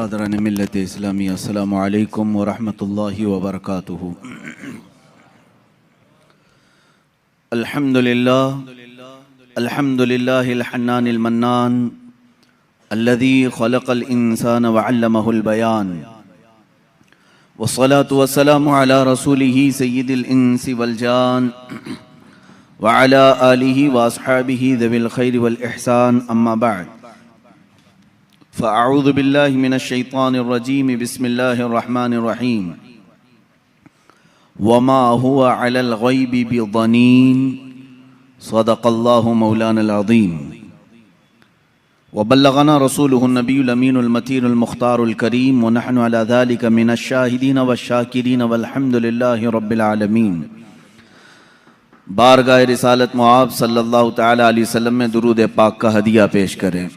बरादरान मिल्लत इस्लामी अस्सलामु अलैकुम व रहमतुल्लाहि व बरकातुहू। अल्हम्दुलिल्लाहिल हन्नानिल मन्नान अल्लज़ी खलक़ल इंसान व अल्लमहुल बयान वस्सलातु वस्सलामु अला रसूलिही सय्यिदिल इंसी वल जान व अला आलिही व अस्हाबिही ज़विल खैरि वल इहसान अम्मा बअद फ़अऊज़ु बिल्लाहि मिनश शैतानिर रजीम बिस्मिल्लाहिर रहमानिर रहीम वमा हुवा अलल गैबि बिज़नीन सदक़ल्लाहु मौलानल अज़ीम व बल्लगना रसूलुहुन नबियुल अमीनुल मतीनुल मुख्तारुल करीम व नहनु अला ज़ालिका मिनश शाहिदीन वश्शाकिरीन वल्हम्दुलिल्लाहि रब्बिल आलमीन। बारगाह रिसालत मुआब सल्लल्लाहु तआला अलैहि वसल्लम में दुरूद पाक का हदिया पेश करें।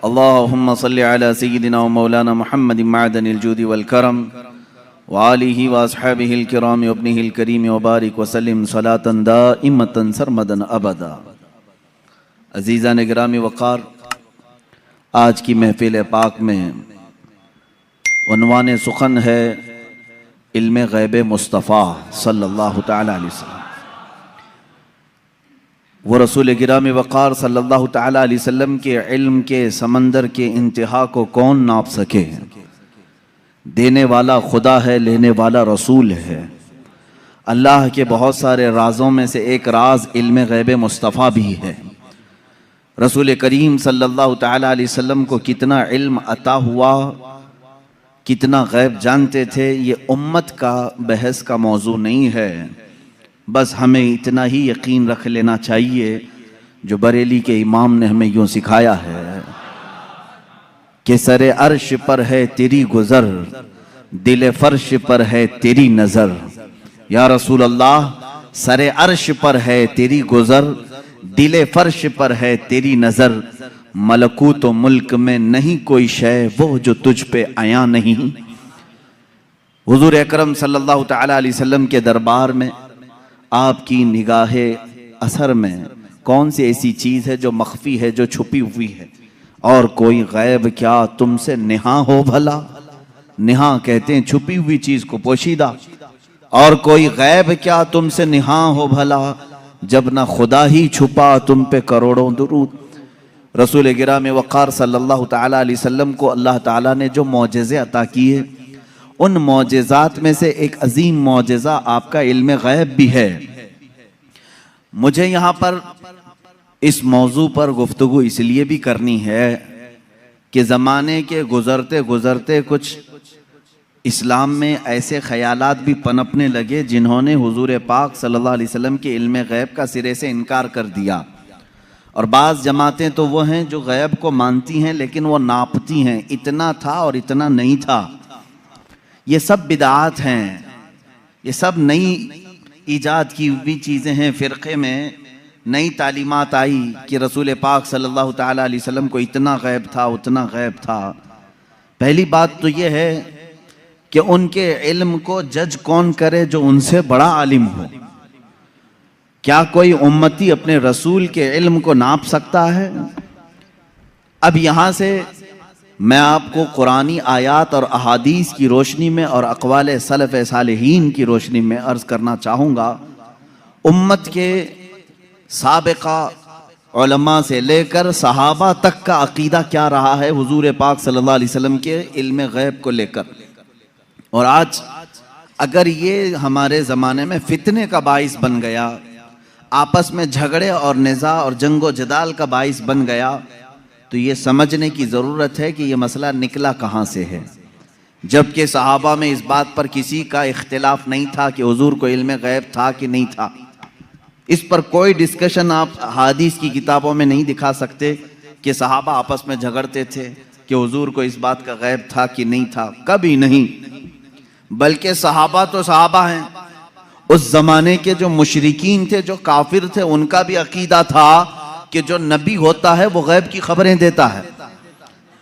अल्लाहुम्मा सल्लि अला सय्यिदिना व मौलाना मुहम्मदिन मअदनिल जूदि वल करम व आलिहि व अस्हाबिहिल किराम व इब्निहिल करीम व बारिक व सल्लिम सलातन दाइमतन सरमदन अबदा। अज़ीज़ान गिरामी वक़ार, आज की महफिल पाक में उन्वान सुखन है इल्म गैब मुस्तफ़ा सल्लल्लाहु तआला अलैहि वसल्लम। वो रसूल गिरामी वक़ार सल्लल्लाहु तआला अलैहि वसल्लम के इल्म के समंदर के इंतहा को कौन नाप सके। देने वाला खुदा है, लेने वाला रसूल है। अल्लाह के बहुत सारे राज़ों में से एक राज इल्म गैब मुस्तफ़ा भी है। रसूल करीम सल्लल्लाहु तआला अलैहि वसल्लम को कितना इल्म अता हुआ, कितना गैब जानते थे, ये उम्मत का बहस का मौजू नहीं है। बस हमें इतना ही यकीन रख लेना चाहिए जो बरेली के इमाम ने हमें यूँ सिखाया है कि सरे अर्श पर है तेरी गुज़र, दिल फर्श पर है तेरी नज़र। या रसूल अल्लाह, सरे अर्श पर है तेरी गुज़र, दिल फर्श पर है तेरी नज़र। मलकूत मुल्क में नहीं कोई शय वो जो तुझ पे आया नहीं। हुज़ूर अकरम सल्लल्लाहु तआला अलैहि वसल्लम के दरबार में आपकी निगाहे असर में कौन सी ऐसी चीज़ है जो मख्फी है, जो छुपी हुई है। और कोई गैब क्या तुमसे निहा हो भला। निहा कहते हैं छुपी हुई चीज़ को, पोशीदा। और कोई गैब क्या तुमसे निहा हो भला, जब ना खुदा ही छुपा तुम पे करोड़ों दुरूद। रसूल गिराम वक़ार सल्लल्लाहु तआला अलैहि वसल्लम को अल्लाह ताला ने जो मौजज़े अता किए, उन मौजज़ात में से एक अजीम मौजज़ा आपका इल्म गैब भी है। मुझे यहाँ पर इस मौजू पर गुफ्तगू इसलिए भी करनी है कि ज़माने के गुज़रते गुज़रते कुछ इस्लाम में ऐसे ख़यालात भी पनपने लगे जिन्होंने हुज़ूर पाक सल्लल्लाहु अलैहि वसल्लम के इल्म गैब का सिरे से इनकार कर दिया। और बाज़ जमातें तो वो हैं जो गैब को मानती हैं लेकिन वो नापती हैं, इतना था और इतना नहीं था। ये सब बिदात हैं, ये सब नई ईजाद की हुई चीज़ें हैं। फ़िरक़े में नई तालीमात आई कि रसूल पाक सल्लल्लाहु तआला अलैहि वसल्लम को इतना गैब था, उतना गैब था। पहली बात तो ये है कि उनके इल्म को जज कौन करे जो उनसे बड़ा आलिम हो। क्या कोई उम्मती अपने रसूल के इल्म को नाप सकता है? अब यहाँ से मैं आपको कुरानी आयात और अहादीस की रोशनी में और अक़वाल सलफ़ सालिहीन की रोशनी में अर्ज़ करना चाहूँगा, उम्मत के साबिक़ा उलमा से लेकर सहाबा तक का अक़ीदा क्या रहा है हुज़ूर पाक सल्लल्लाहु अलैहि वसल्लम के इल्म गैब को लेकर। और आज अगर ये हमारे ज़माने में फितने का बाइस बन गया, आपस में झगड़े और निज़ा और जंगो जदाल का बाइस बन गया, तो ये समझने की ज़रूरत है कि ये मसला निकला कहाँ से है। जबकि सहाबा में इस बात पर किसी का इख्तिलाफ नहीं था कि हुजूर को इल्म गैब था कि नहीं था। इस पर कोई डिस्कशन आप हदीस की किताबों में नहीं दिखा सकते कि सहाबा आपस में झगड़ते थे कि हुजूर को इस बात का गैब था कि नहीं था, कभी नहीं। बल्कि सहाबा तो सहाबा हैं, उस ज़माने के जो मुशरिकीन थे, जो काफिर थे, उनका भी अकीदा था कि जो नबी होता है वो गैब की खबरें देता है।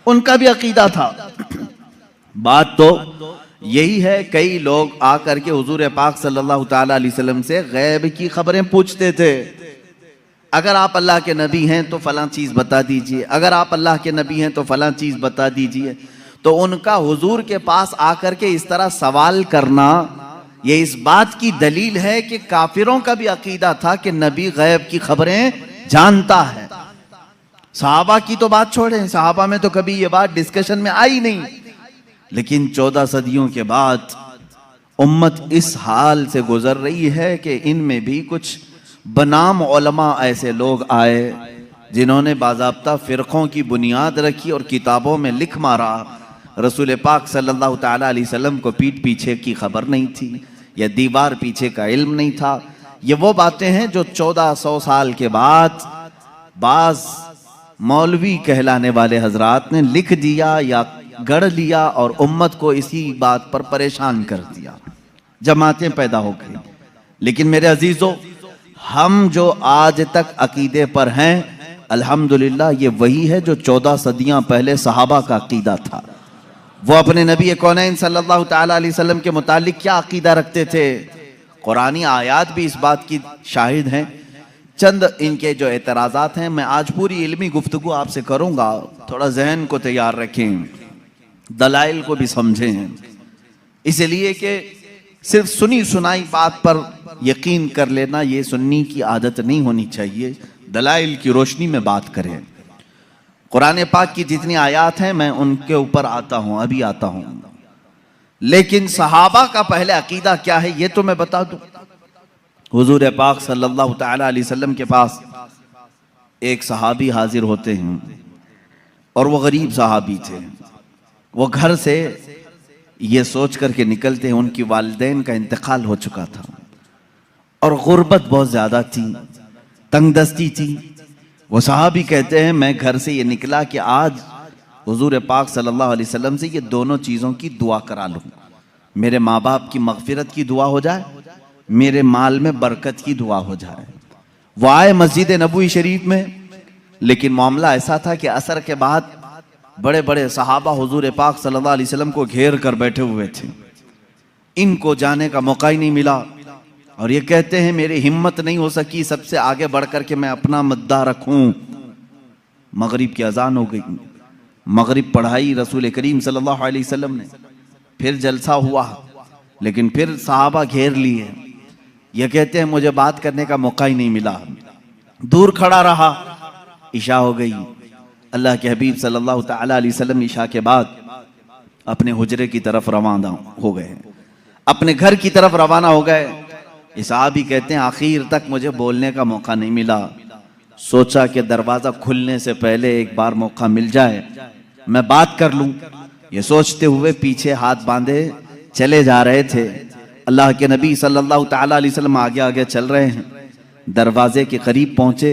उनका भी अकीदा था। बात तो यही है, कई लोग आकर के हुजूर पाक सल्लल्लाहु तआला अलैहि वसल्लम से गैब की खबरें पूछते थे। अगर आप अल्लाह के नबी हैं तो फलां चीज़ बता दीजिए, अगर आप अल्लाह के नबी हैं तो फलां चीज़ बता दीजिए। तो उनका हुजूर के पास आकर के इस तरह सवाल करना, ये इस बात की दलील है कि काफिरों का भी अकीदा था कि नबी गैब की खबरें जानता है। सहाबा की तो बात छोड़ें, सहाबा में तो कभी ये बात डिस्कशन में आई नहीं, लेकिन 14 सदियों के बाद उम्मत इस हाल से गुजर रही है कि इनमें भी कुछ बनाम उलमा ऐसे लोग आए जिन्होंने बाज़ाब्ता फ़िरक़ों की बुनियाद रखी और किताबों में लिख मारा रसूल पाक सल्लल्लाहु ताला अलैहि वसल्लम को पीठ पीछे की खबर नहीं थी या दीवार पीछे का इल्म नहीं था। ये वो बातें हैं जो 1400 साल के बाद बाज मौलवी कहलाने वाले हजरात ने लिख दिया या गढ़ लिया और उम्मत को इसी बात पर परेशान कर दिया, जमातें पैदा हो गई। लेकिन मेरे अजीजों, हम जो आज तक अकीदे पर हैं, अल्हम्दुलिल्लाह ये वही है जो 14 सदियां पहले सहाबा का अकीदा था। वो अपने नबी कौनैन सल्लल्लाहु ताला अलैहि वसल्लम के मुतालिक क्या अकीदा रखते थे, कुरानी आयात भी इस बात की शाहिद हैं। चंद इनके जो एतराज़ात हैं, मैं आज पूरी इल्मी गुफ्तगू आपसे करूँगा, थोड़ा जहन को तैयार रखें, दलाइल को भी समझें, इसलिए कि सिर्फ सुनी सुनाई बात पर यकीन कर लेना ये सुन्नी की आदत नहीं होनी चाहिए। दलाइल की रोशनी में बात करें। कुरान पाक की जितनी आयात हैं मैं उनके ऊपर आता हूँ, अभी आता हूँ, लेकिन सहाबा का पहले अकीदा क्या है ये तो मैं बता दूं। हुजूर पाक सल्लल्लाहु ताला अलैहि वसल्लम के पास एक सहाबी हाजिर होते हैं और वो गरीब सहाबी थे। वो घर से ये सोच करके निकलते हैं उनकी वालिदैन का इंतकाल हो चुका था और गुर्बत बहुत ज़्यादा थी, तंगदस्ती थी। वो सहाबी कहते हैं मैं घर से ये निकला कि आज हुजूर पाक सल्लल्लाहु अलैहि वसल्लम से ये दोनों चीज़ों की दुआ करा लूँ, मेरे माँ बाप की मगफिरत की दुआ हो जाए, मेरे माल में बरकत की दुआ हो जाए। वो आए मस्जिद नबवी शरीफ में, लेकिन मामला ऐसा था कि असर के बाद बड़े बड़े सहाबा हुजूर पाक सल्लल्लाहु अलैहि वसल्लम को घेर कर बैठे हुए थे, इनको जाने का मौका ही नहीं मिला। और ये कहते हैं मेरी हिम्मत नहीं हो सकी सबसे आगे बढ़ कर के मैं अपना मुद्दा रखूं। मगरिब की अजान हो गई, मगरिब पढ़ाई रसूल करीम सल्लल्लाहु अलैहि वसल्लम ने, फिर जलसा हुआ, लेकिन फिर सहाबा घेर लिए। ये कहते हैं मुझे बात करने का मौका ही नहीं मिला, दूर खड़ा रहा। इशा हो गई, अल्लाह के हबीब सल्लल्लाहु ताला अलैहि वसल्लम इशा के बाद अपने हुजरे की तरफ रवाना हो गए, अपने घर की तरफ रवाना हो गए। ये सहाबी कहते हैं आखिर तक मुझे बोलने का मौका नहीं मिला, सोचा कि दरवाज़ा खुलने से पहले एक बार मौका मिल जाए मैं बात कर लूं। ये सोचते हुए पीछे हाथ बांधे चले जा रहे थे। अल्लाह के नबी सल्लल्लाहु ताला अलैहि वसल्लम आगे आगे चल रहे हैं। दरवाजे के करीब पहुंचे,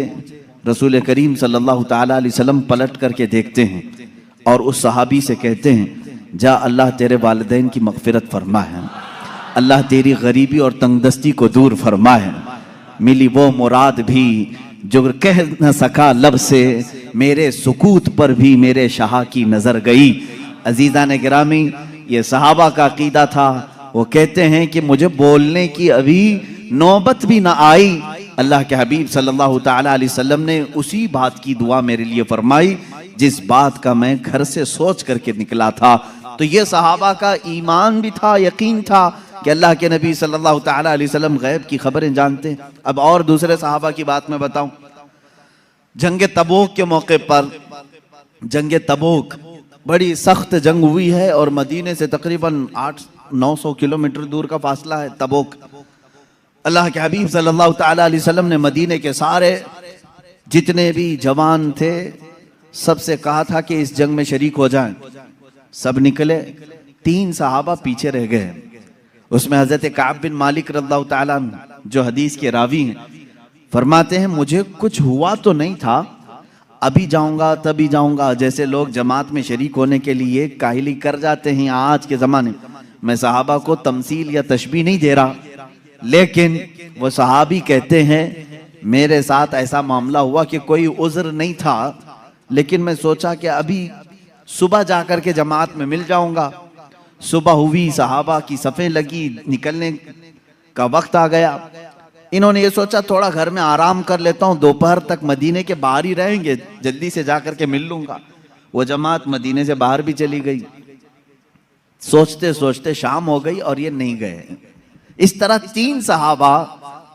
रसूल करीम सल्लल्लाहु ताला अलैहि वसल्लम पलट करके देखते हैं और उस सहाबी से कहते हैं जा अल्लाह तेरे वालिदैन की मगफिरत फरमा है, अल्लाह तेरी गरीबी और तंगदस्ती को दूर फरमा है। मिली वो मुराद भी जो कह न सका लब से, मेरे सुकूत पर भी मेरे शाह की नजर गई। अजीज़ा ने गिरामी, ये सहाबा का अकीदा था। वो कहते हैं कि मुझे बोलने की अभी नौबत भी ना आई, अल्लाह के हबीब सल्लल्लाहु ताला अलैहि वसल्लम ने उसी बात की दुआ मेरे लिए फरमाई जिस बात का मैं घर से सोच करके निकला था। तो ये सहाबा का ईमान भी था, यकीन था कि अल्लाह के नबी सल्लल्लाहु ताला अलैहि वसल्लम गैब की खबरें जानते हैं। अब और दूसरे सहाबा की बात मैं बताऊं, जंग तबूक के मौके पर, जंग तबूक बड़ी सख्त जंग हुई है और मदीने से तकरीबन 800-900 किलोमीटर दूर का फासला है तबूक। अल्लाह के हबीब सल्लल्लाहु ताला अलैहि वसल्लम ने मदीने के सारे जितने भी जवान थे सबसे कहा था कि इस जंग में शरीक हो जाएं। सब निकले, 3 सहाबा पीछे रह गए। उसमें हजरत काब बिन मालिक रज़ियल्लाहु ताला अन्हु जो हदीस के रावी हैं, फरमाते हैं मुझे कुछ हुआ तो नहीं था, अभी जाऊंगा तभी जाऊंगा, जैसे लोग जमात में शरीक होने के लिए काहिली कर जाते हैं आज के ज़माने में। मैं सहाबा को तमसील या तशबीह नहीं दे रहा, लेकिन वो सहाबी कहते हैं मेरे साथ ऐसा मामला हुआ कि कोई उज़्र नहीं था, लेकिन मैं सोचा कि अभी सुबह जाकर के जमात में मिल जाऊंगा। सुबह हुई, सहाबा की सफ़ें लगी, निकलने का वक्त आ गया। इन्होंने ये सोचा थोड़ा घर में आराम कर लेता हूँ, दोपहर तक मदीने के बाहर ही रहेंगे, जल्दी से जाकर के मिल लूंगा। वो जमात मदीने से बाहर भी चली गई। सोचते सोचते शाम हो गई और ये नहीं गए। इस तरह 3 सहाबा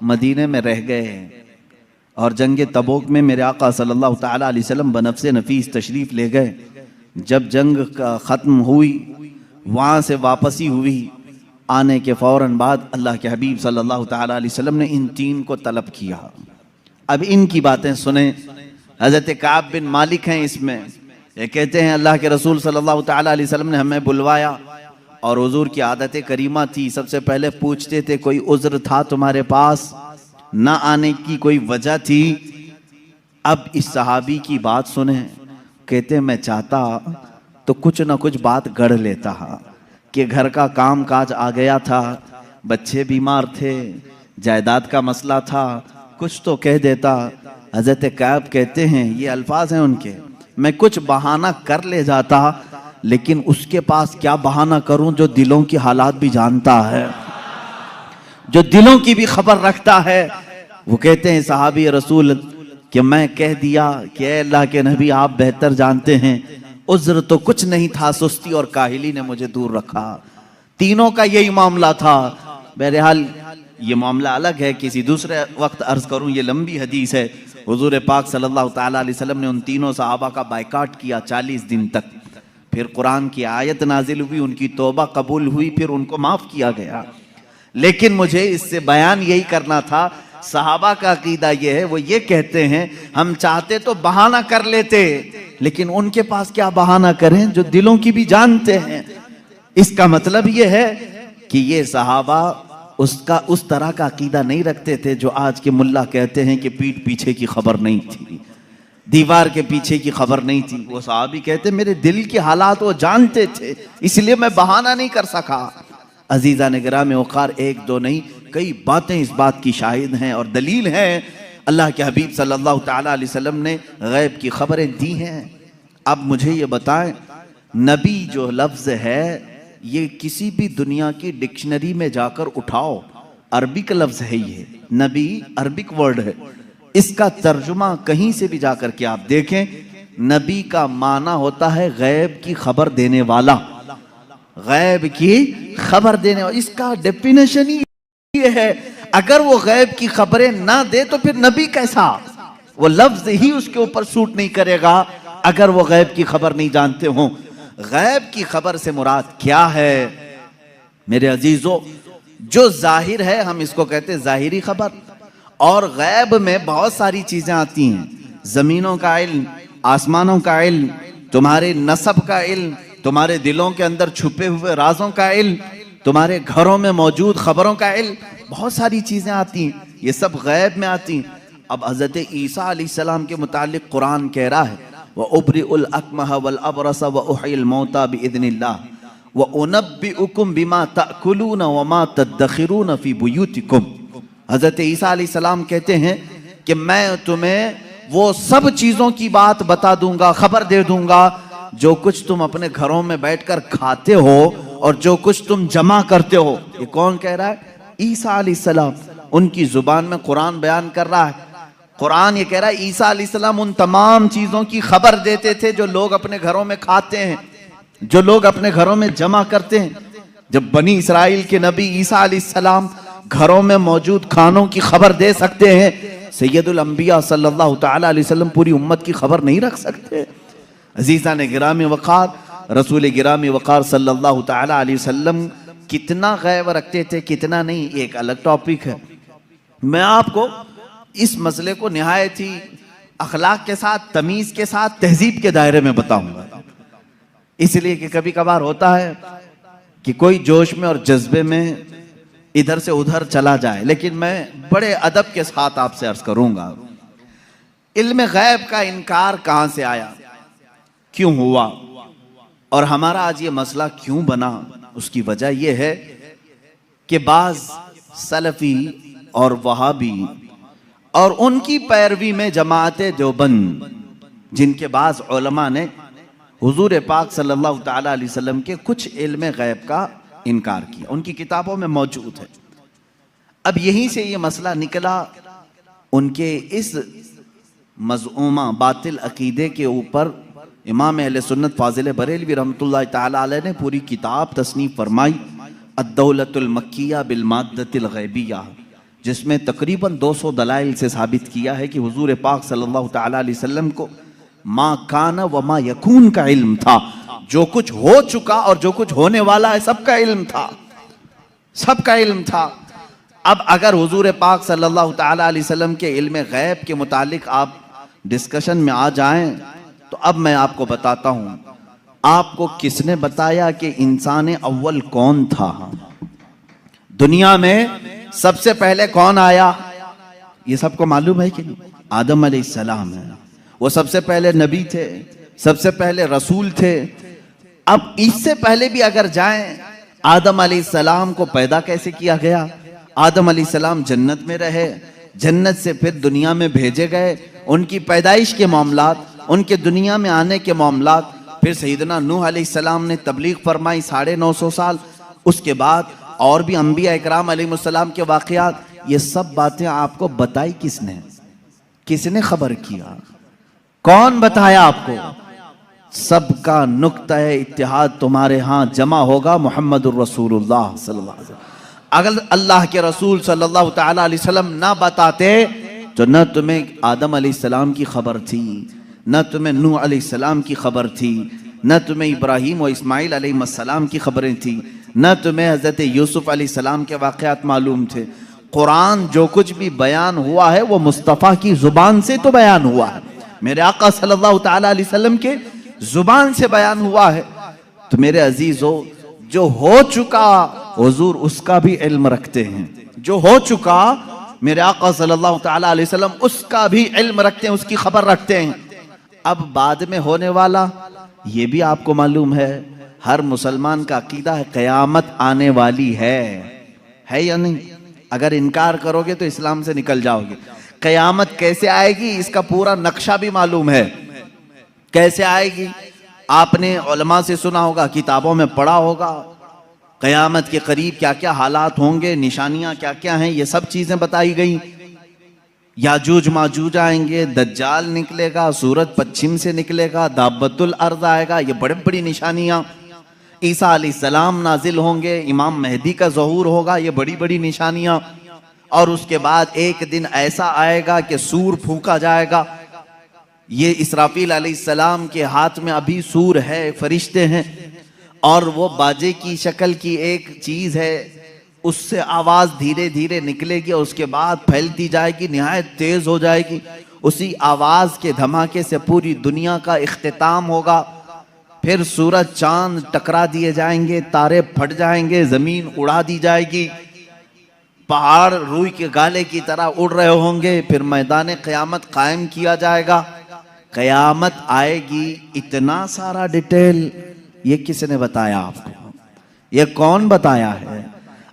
मदीने में रह गए और जंग तबूक में मेरे आका सल्लल्लाहु ताला अलैहि वसल्लम बनफ्से नफीस तशरीफ ले गए। जब जंग का ख़त्म हुई, वहाँ से वापसी हुई, आने के फ़ौरन बाद अल्लाह के हबीब सल्लल्लाहु ताला अलैहि वसल्लम ने इन 3 को तलब किया। अब इनकी बातें सुने। हज़रत काब बिन मालिक हैं इसमें। ये कहते हैं अल्लाह के रसूल सल्लल्लाहु ताला अलैहि वसल्लम ने हमें बुलवाया और हुजूर की आदत करीमा थी, सबसे पहले पूछते थे कोई उज़्र था तुम्हारे पास, ना आने की कोई वजह थी। अब इस सहाबी की बात सुने, कहते मैं चाहता तो कुछ ना कुछ बात गढ़ लेता कि घर का काम काज आ गया था, बच्चे बीमार थे, जायदाद का मसला था, कुछ तो कह देता। हज़रत कैब कहते हैं, ये अल्फाज हैं उनके, मैं कुछ बहाना कर ले जाता, लेकिन उसके पास क्या बहाना करूं जो दिलों की हालात भी जानता है, जो दिलों की भी खबर रखता है। वो कहते हैं सहाबी रसूल कि मैं कह दिया कि अल्लाह के नबी आप बेहतर जानते हैं, उज़्र तो कुछ नहीं था, सुस्ती और काहिली ने मुझे दूर रखा। तीनों का यही मामला था। बहरहाल ये मामला अलग है, किसी दूसरे वक्त अर्ज करूं, ये लंबी हदीस है। हुजूर पाक सल्लल्लाहु ताला अलैहि वसल्लम ने उन तीनों सहाबा का बायकाट किया 40 दिन तक। फिर कुरान की आयत नाजिल हुई, उनकी तौबा कबूल हुई, फिर उनको माफ किया गया। लेकिन मुझे इससे बयान यही करना था, सहाबा का अकीदा ये है, वो ये कहते हैं हम चाहते तो बहाना कर लेते, लेकिन उनके पास क्या बहाना करें जो दिलों की भी जानते हैं। इसका मतलब ये है कि ये सहाबा उसका उस तरह का अकीदा नहीं रखते थे जो आज के मुल्ला कहते हैं कि पीठ पीछे की खबर नहीं थी, दीवार के पीछे की खबर नहीं थी। वो सहाबी कहते मेरे दिल के हालात वो जानते थे, इसलिए मैं बहाना नहीं कर सका। अजीजा ने गिरामी वक़ार, एक दो नहीं कई बातें इस बात की शाहिद हैं और दलील हैं। अल्लाह के हबीब सल्लल्लाहु ताला अलैहि वसल्लम ने गैब की खबरें दी हैं। अब मुझे ये बताएं, नबी जो लफ्ज़ है ये किसी भी दुनिया की डिक्शनरी में जाकर उठाओ, अरबिक लफ्ज़ है ये, नबी अरबिक वर्ड है, इसका तर्जुमा कहीं से भी जाकर के आप देखें, नबी का माना होता है गैब की खबर देने वाला, गैब की खबर देने वाला। इसका डेफिनेशन ही ये है, अगर वो गैब की खबरें ना दे तो फिर नबी कैसा, वो लफ्ज ही उसके ऊपर सूट नहीं करेगा अगर वो गैब की खबर नहीं जानते हो। गैब की खबर से मुराद क्या है मेरे अजीजों? जो जाहिर है हम इसको कहते हैं जाहिरी खबर, और गैब में बहुत सारी चीजें आती हैं, जमीनों का इल्म, आसमानों का इल्म, तुम्हारे नसब का इल्म, तुम्हारे दिलों के अंदर छुपे हुए राजों का इल्म, तुम्हारे घरों में मौजूद खबरों का इल्म, बहुत सारी चीजें आती हैं, ये सब गैब में आती हैं। अब हजरत ईसा अलैहिस्सलाम के मुतालिक कुरान कह रहा है, व उब्रिउल अकमह वल अबरस व उहिल मौता बिइज़्निल्लाह व उनब्बिउकुम बिमा ताकुलून व मा तदखिरून फी बुयूतिकुम। हजरत ईसा अलैहिस्सलाम कहते हैं कि मैं तुम्हें वो सब चीजों की बात बता दूंगा, खबर दे दूंगा जो कुछ तुम अपने घरों में बैठकर खाते हो और जो कुछ तुम जमा करते हो। ये कौन कह रहा है? ईसा अलैहिस्सलाम। उनकी जुबान में कुरान बयान कर रहा है। कुरान ये कह रहा है ईसा अलैहिस्सलाम उन तमाम चीजों की खबर देते थे जो लोग अपने घरों में खाते हैं, जो लोग अपने घरों में जमा करते हैं। जब बनी इस्राइल के नबी ईसा अलैहिस्सलाम घरों में मौजूद खानों की खबर दे सकते हैं, सैयदुल अंबिया सल्लल्लाहु ताला अलैहि वसल्लम पूरी उम्मत की खबर नहीं रख सकते? अजीज़ा ने गिरामी वक़ार, रसूल गिरामी वक़ार सल्लल्लाहु ताला अलैहि वसल्लम कितना गैब रखते थे, कितना नहीं, एक अलग टॉपिक है। मैं आपको इस मसले को निहायत ही अखलाक के साथ, तमीज के साथ, तहजीब के दायरे में बताऊंगा, इसलिए कि कभी कभार होता है कि कोई जोश में और जज्बे में इधर से उधर चला जाए, लेकिन मैं बड़े अदब के साथ आपसे अर्ज करूंगा। इल्म गैब का इनकार कहां से आया, क्यों हुआ, और हमारा आज ये मसला क्यों बना? उसकी वजह यह है कि बाज सलफी और वहाबी और उनकी पैरवी में जमाअते देवबंद, जिनके बाज उलमा ने हुजूर पाक सल्लल्लाहु ताला अलैहि वसल्लम के कुछ इल्म गैब का इनकार किया, उनकी किताबों में मौजूद है। अब यहीं से ये मसला निकला, उनके इस मज़ऊमा बातिल अकीदे के ऊपर इमाम अहले सुन्नत फाजिल बरेलवी रहमतुल्लाह ताला अलैह ने पूरी किताब तसनीफ फरमाई, अद्दौलतुल मक्किया बिल माद्दतिल गैबिया, जिसमें तकरीबन 200 दलाइल से साबित किया है कि हुजूर पाक सल्लल्लाहु ताला अलैहि वसल्लम को मा काना व मा यकून का इल्म था। जो कुछ हो चुका और जो कुछ होने वाला है सबका इल्म था, सबका इल्म था। अब अगर हुजूर पाक सल्लल्लाहु ताला अलैहि वसल्लम के इल्म गैब के मुतालिक आप डिस्कशन में आ जाएं, तो अब मैं आपको बताता हूं, आपको किसने बताया कि इंसान अव्वल कौन था? दुनिया में सबसे पहले कौन आया? ये सबको मालूम है कि नहीं? आदम अलैहिस्सलाम है। वो सबसे पहले नबी थे, सबसे पहले रसूल थे। अब इससे पहले भी अगर जाएं, आदम अलैहिस्सलाम को पैदा कैसे किया गया? आदम अलैहिस्सलाम जन्नत में रहे, जन्नत से फिर दुनिया में भेजे गए, उनकी पैदाइश के मामलात, उनके दुनिया में आने के मामलात, फिर सैयदना नूह अलैहिस्सलाम ने तबलीग फरमाई 950 साल, उसके बाद और भी अंबिया इकराम अलैहिस्सलाम के वाक़यात। ये सब बातें आपको बताई किसने? किसने खबर किया? कौन बताया आपको? सबका नुक्ता इत्तिहाद तुम्हारे यहाँ जमा होगा मोहम्मदुर रसूलुल्लाह सल्लल्लाहु अलैहि वसल्लम। अगर अल्लाह के रसूल सल्लल्लाहु ताला अलैहि वसल्लम ना बताते तो न तुम्हें आदम अलैहिस्सलाम की खबर थी, न तुम्हें नूह अलैहिस्सलाम की खबर थी, न तुम्हें इब्राहीम और इस्माइल अलैहिस्सलाम की खबरें थी, न तुम्हें हज़रत यूसुफ अलैहिस्सलाम के वाक़यात मालूम थे। कुरान जो कुछ भी बयान हुआ है वो मुस्तफ़ा की ज़ुबान से तो बयान हुआ है, मेरे आका सल्लल्लाहु ताला अलैहि वसल्लम के ज़ुबान से बयान हुआ है। तो मेरे अजीज़ों, जो हो चुका हुजूर उसका भी इल्म रखते हैं, जो हो चुका मेरे आका सल्लल्लाहु ताला अलैहि वसल्लम उसका भी इल्म रखते हैं, उसकी खबर रखते हैं। अब बाद में होने वाला ये भी आपको मालूम है, हर मुसलमान का अकीदा है क़यामत आने वाली है या नहीं? अगर इनकार करोगे तो इस्लाम से निकल जाओगे। क़यामत कैसे आएगी इसका पूरा नक्शा भी मालूम है, कैसे आएगी आपने उलमा से सुना होगा, किताबों में पढ़ा होगा। क़यामत के करीब क्या क्या हालात होंगे, निशानियां क्या क्या हैं, ये सब चीजें बताई गई। याजूज माजूज आएंगे, दज्जाल निकलेगा, सूरज पश्चिम से निकलेगा, दाबतुल अर्ज़ आएगा, ये बड़ी बड़ी निशानियां। ईसा अलैहिस्सलाम नाजिल होंगे, इमाम मेहदी का ज़हूर होगा, ये बड़ी बड़ी निशानियां। और उसके बाद एक दिन ऐसा आएगा कि सूर फूंका जाएगा। ये इसराफील अलैहिस्सलाम के हाथ में अभी सूर है, फरिश्ते हैं, और वो बाजे की शक्ल की एक चीज है, उससे आवाज धीरे धीरे निकलेगी और उसके बाद फैलती जाएगी, निहायत तेज हो जाएगी। उसी आवाज के धमाके से पूरी दुनिया का इख्तिताम होगा। फिर सूरज चांद टकरा दिए जाएंगे, तारे फट जाएंगे, जमीन उड़ा दी जाएगी, पहाड़ रूई के गाले की तरह उड़ रहे होंगे। फिर मैदान क़यामत कायम किया जाएगा, क़यामत आएगी। इतना सारा डिटेल ये किसने बताया आपको? ये कौन बताया है?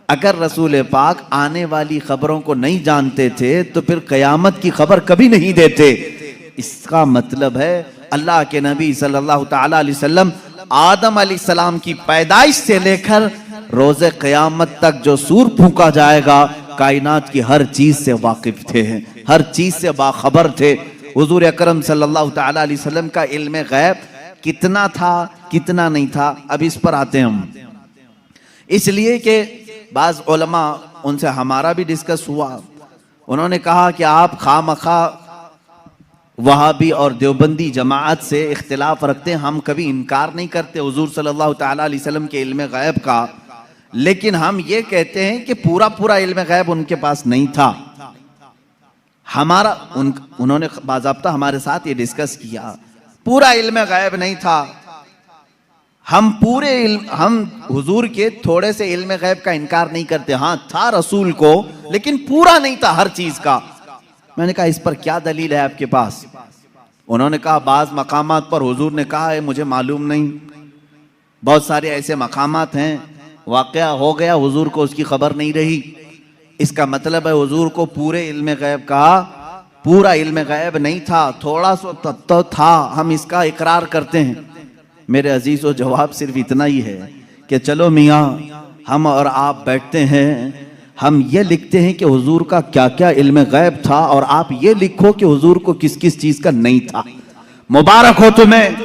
अगर रसूल पाक आने वाली खबरों को नहीं जानते थे तो फिर क़यामत की खबर कभी नहीं देते। इसका मतलब है अल्लाह के नबी सल्लल्लाहु ताला अलैहि वसल्लम आदम अलैहिस्सलाम की पैदाइश से लेकर रोज़े क़यामत तक जो सूर फूंका जाएगा, कायनात की हर चीज से वाकिफ थे, हर चीज से बाखबर थे। हुजूर अकरम सल्लल्लाहु ताला अलैहि वसल्लम का इल्म गैब कितना था, कितना नहीं था, अब इस पर आते हैं हम। इसलिए कि बाज़ उलमा, उनसे हमारा भी डिस्कस हुआ, उन्होंने कहा कि आप खामखा वहाबी और देवबंदी जमात से इख्तिलाफ रखते हैं। हम कभी इनकार नहीं करते हुजूर सल्लल्लाहु ताला अलैहि वसल्लम के इल्म गैब का, लेकिन हम ये कहते हैं कि पूरा पूरा इल्म गैब उनके पास नहीं था। हमारा उन्होंने बाज़ाब्ता हमारे साथ ये डिस्कस किया, पूरा इल्म गैब नहीं था। हम हुजूर के थोड़े से इल्म गैब का इनकार नहीं करते, हाँ था रसूल को, लेकिन पूरा नहीं था हर चीज का। मैंने कहा इस पर क्या दलील है आपके पास? उन्होंने कहा बाज़ मकामात पर हुजूर ने कहा है मुझे मालूम नहीं, बहुत सारे ऐसे मकामात हैं वाक़या हो गया, हुजूर को उसकी खबर नहीं रही। इसका मतलब है हुजूर को पूरे इल्म गैब का पूरा इल्म गैब नहीं था, थोड़ा सा तो था, हम इसका इकरार करते हैं। मेरे अजीज़ों, जवाब सिर्फ इतना ही है कि चलो मियाँ, हम और आप बैठते हैं, हम ये लिखते हैं कि हुजूर का क्या क्या इल्म गैब था, और आप ये लिखो कि हुजूर को किस किस चीज का नहीं था। मुबारक हो तुम्हें,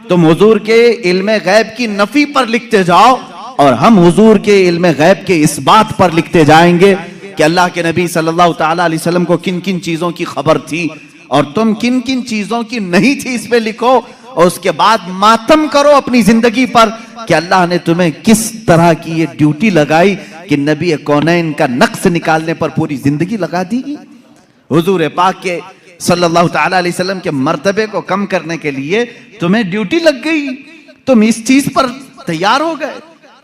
तुम हुजूर के इल्म गैब की नफी पर लिखते जाओ और हम हुजूर के इल्म गैब के इस बात पर लिखते जाएंगे कि अल्लाह के नबी सल्लल्लाहु ताला अलैहि वसल्लम को किन किन चीजों की खबर थी और तुम किन किन चीजों की नहीं थी, इस पे लिखो। और उसके बाद मातम करो अपनी जिंदगी पर कि अल्लाह ने तुम्हें किस तरह की ये ड्यूटी लगाई कि नबी कौनैन का नक्श निकालने पर पूरी जिंदगी लगा दी। हुजूर पाक के सल्लल्लाहु ताला अलैहि वसल्लम के मर्तबे को कम करने के लिए तुम्हें ड्यूटी लग गई, तुम इस चीज पर तैयार हो गए।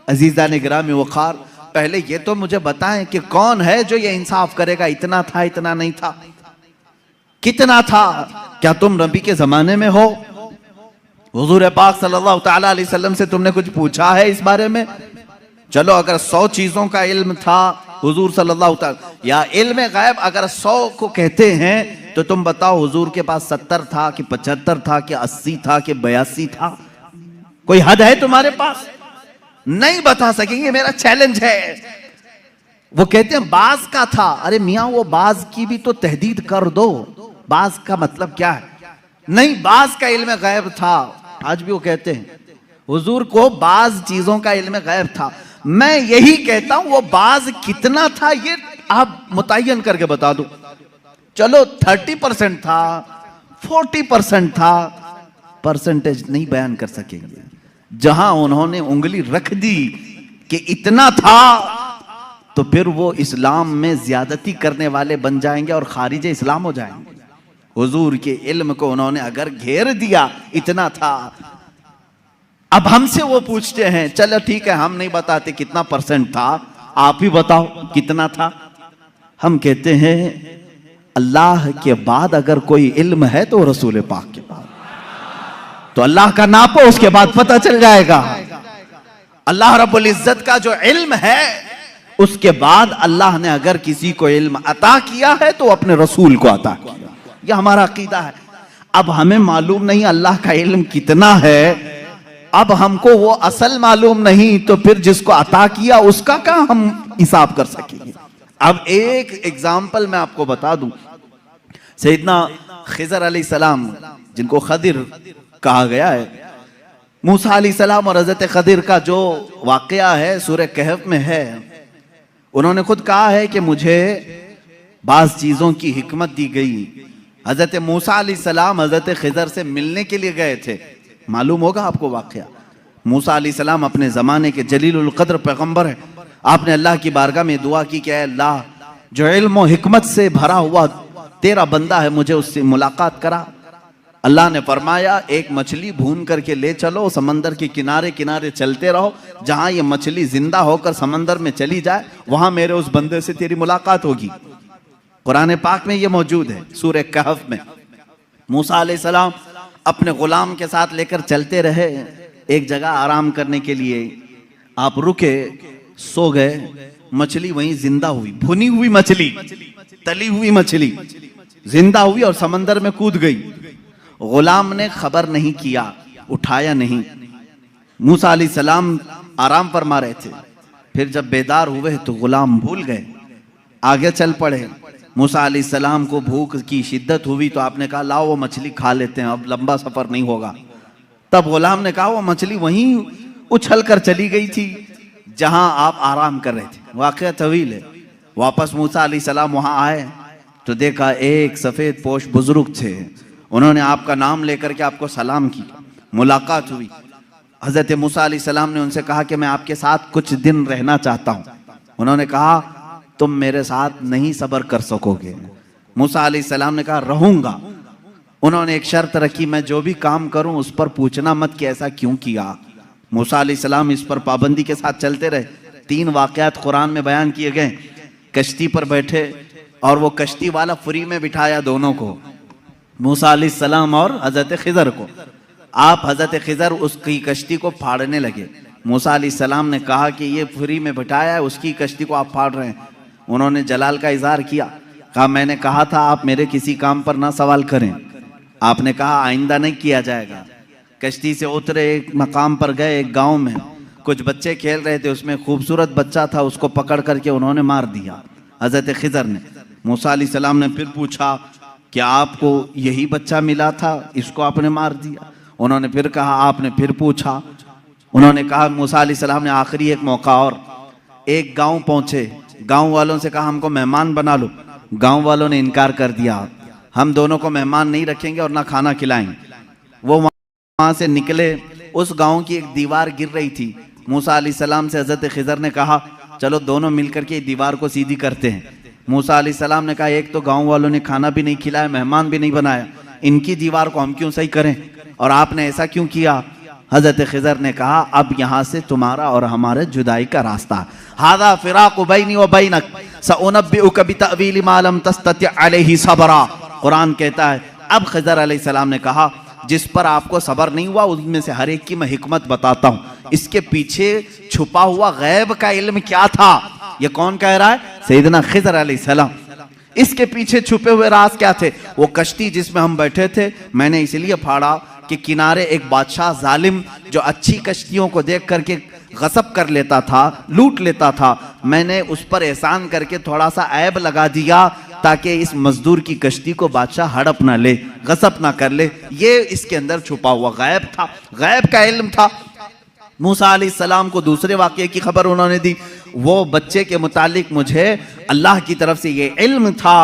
अजीज़ान गिरामी वक़ार, पहले ये तो मुझे बताएं कि कौन है जो ये इंसाफ करेगा, इतना था इतना नहीं था, कितना था? क्या तुम नबी के जमाने में हो? हुजूर पाक सल्लल्लाहु ताला अलैहि वसल्लम से तुमने कुछ पूछा है इस बारे में? चलो, अगर 100 चीजों का इल्म था हुजूर सल्लल्लाहु ताला, या इल्म गैब अगर 100 को कहते हैं तो तुम बताओ हुजूर के पास 70 था कि 75 था कि 80 था कि 82 था? कोई हद है तुम्हारे पास? नहीं बता सकेंगे, मेरा चैलेंज है। वो कहते हैं बाज का था। अरे मियां, वो बाज की भी तो तहदीद कर दो, बाज का मतलब क्या है? नहीं, बाज का इल्म गैब था। आज भी वो कहते हैं हुजूर को बाज चीजों का इल्म गैब था। मैं यही कहता हूं वो बाज कितना था ये आप मुतय्यन करके बता दो। चलो 30% था, 40% था, परसेंटेज नहीं बयान कर सकेंगे। जहां उन्होंने उंगली रख दी कि इतना था, तो फिर वो इस्लाम में ज्यादती करने वाले बन जाएंगे और खारिज इस्लाम हो जाएंगे। हुजूर के इल्म को उन्होंने अगर घेर दिया इतना था। अब हमसे वो पूछते हैं, चलो ठीक है हम नहीं बताते कितना परसेंट था, आप ही बताओ कितना था। हम कहते हैं अल्लाह के बाद अगर कोई इल्म है तो रसूल पाक के बाद, तो अल्लाह का नापो, उसके बाद पता चल जाएगा। अल्लाह रब्बुल इज्जत का जो इल्म है, उसके बाद अल्लाह ने अगर किसी को इल्म अता किया है तो अपने रसूल को अता किया। यह हमारा अकीदा है। अब हमें मालूम नहीं अल्लाह का इल्म कितना है, अब हमको वो असल मालूम नहीं, तो फिर जिसको अता किया उसका क्या हम हिसाब कर सकेंगे? अब एक एग्जाम्पल मैं आपको बता दूं। सैयदना खिजर अलैहिस्सलाम, जिनको खदिर कहा गया है, मूसा अलैहिस्सलाम और हजरत खदिर का जो वाकया है सूरह कहफ में है। उन्होंने खुद कहा है कि मुझे बाज चीजों की हिकमत दी गई। हजरत मूसा अलैहिस्सलाम हजरत खिजर से मिलने के लिए गए थे, मालूम होगा आपको वाकया। मूसा अलैहिस्सलाम अपने जमाने के जलीलुल कद्र पैगंबर है। आपने अल्लाह की बारगाह में दुआ की कि अल्लाह, जो इल्म और हिकमत से भरा हुआ तेरा बंदा है, मुझे उससे मुलाकात करा। अल्लाह ने फरमाया एक मछली भून करके ले चलो, समंदर के किनारे किनारे चलते रहो, जहां ये मछली जिंदा होकर समंदर में चली जाए वहां मेरे उस बंदे से तेरी मुलाकात होगी। कुरान पाक में ये मौजूद है सूरह कहफ में। मूसा अलैहिस्सलाम अपने गुलाम के साथ लेकर चलते रहे एक जगह आराम करने के लिए। आप रुके, सो गए, मछली वहीं जिंदा हुई, भुनी हुई मछली, तली हुई मछली जिंदा हुई और समंदर में कूद गई। गुलाम ने खबर नहीं किया, उठाया नहीं। मूसा अलैहिस्सलाम आराम फरमा रहे थे, फिर जब बेदार हुए तो गुलाम भूल गए, आगे चल पड़े। मूसा अलैहिस्सलाम को भूख की शिद्दत हुई तो आपने कहा लाओ वो मछली खा लेते हैं, अब लंबा सफर नहीं होगा। तब गुलाम ने कहा वो मछली वहीं उछल कर चली गई थी जहां आप आराम कर रहे थे। वाकया तवील है। वापस मूसा अलैहिस्सलाम वहां आए तो देखा एक सफेद पोश बुजुर्ग थे। उन्होंने आपका नाम लेकर के आपको सलाम किया, मुलाकात हुई। हजरत मूसा अलैहिस्सलाम ने उनसे कहा कि मैं आपके साथ कुछ दिन रहना चाहता हूं। उन्होंने कहा तुम मेरे साथ नहीं सब्र कर सकोगे। मूसा अलैहिस्सलाम ने कहा रहूंगा। उन्होंने एक शर्त रखी, मैं जो भी काम करूं उस पर पूछना मत कि ऐसा क्यों किया। मूसा अलैहिस्सलाम इस पर पाबंदी के साथ चलते रहे। 3 वाकयात कुरान में बयान किए गए। कश्ती पर बैठे और वो कश्ती वाला फ्री में बिठाया दोनों को, मूसा अलैहिस्सलाम और हजरत खिजर को। आप हजरत खिजर उसकी कश्ती को फाड़ने लगे। मूसा अलैहिस्सलाम ने कहा कि ये फ्री में बिठाया है, उसकी कश्ती को आप फाड़ रहे हैं। उन्होंने जलाल का इजहार किया, कहा मैंने कहा था आप मेरे किसी काम पर ना सवाल करें। आपने कहा आइंदा नहीं किया जाएगा। कश्ती से उतरे, एक मकाम पर गए, एक गांव में कुछ बच्चे खेल रहे थे, उसमें खूबसूरत बच्चा था, उसको पकड़ करके उन्होंने मार दिया। हजरत खिजर ने। मूसा अलैहिस्सलाम ने फिर पूछा कि आपको यही बच्चा मिला था, इसको आपने मार दिया? उन्होंने फिर कहा। आपने फिर पूछा। उन्होंने कहा, मूसा अलैहिस्सलाम ने आखिरी एक मौका और, एक गांव पहुंचे, गांव वालों से कहा हमको मेहमान बना लो। गांव वालों ने इनकार कर दिया, हम दोनों को मेहमान नहीं रखेंगे और ना खाना खिलाएंगे। वो वहां से निकले, उस गांव की एक दीवार गिर रही थी। मूसा अलैहिस्सलाम से हजरत खिजर ने कहा चलो दोनों मिलकर के दीवार को सीधी करते हैं। मूसा अलैहिस्सलाम ने कहा एक तो गांव वालों ने खाना भी नहीं खिलाया, मेहमान भी नहीं बनाया, इनकी दीवार को हम क्यों सही करें, और आपने ऐसा क्यों किया? हजरत खिजर ने कहा अब यहाँ से तुम्हारा और हमारे जुदाई का रास्ता, हादा फिराकु बैनी व बैनक सउनब्बिउका बितअवील मा लम तस्तति अलैहि सबरा। कुरान कहता है अब खिजर अलैहिस्सलाम ने कहा जिस पर आपको सबर नहीं हुआ उनमें से हर एक की मैं हिकमत बताता हूँ, इसके पीछे छुपा हुआ गैब का इल्म क्या था। ये कौन कह रहा है? सैयदना खिजर अलैहिस्सलाम। इसके पीछे छुपे हुए राज क्या थे? वो कश्ती जिसमें हम बैठे थे, मैंने इसलिए फाड़ा कि किनारे एक बादशाह जालिम जो अच्छी कश्तियों को देख करके गसब कर लेता था, लूट लेता था, मैंने उस पर एहसान करके थोड़ा सा ऐब लगा दिया ताकि इस मजदूर की कश्ती को बादशाह हड़प ना ले, गसब ना कर ले। ये इसके अंदर छुपा हुआ गैब था, गैब का इल्म था। मूसा अलैहिस्सलाम को दूसरे वाक़ये की खबर उन्होंने दी। वो बच्चे के मुतालिक मुझे अल्लाह की तरफ से ये इल्म था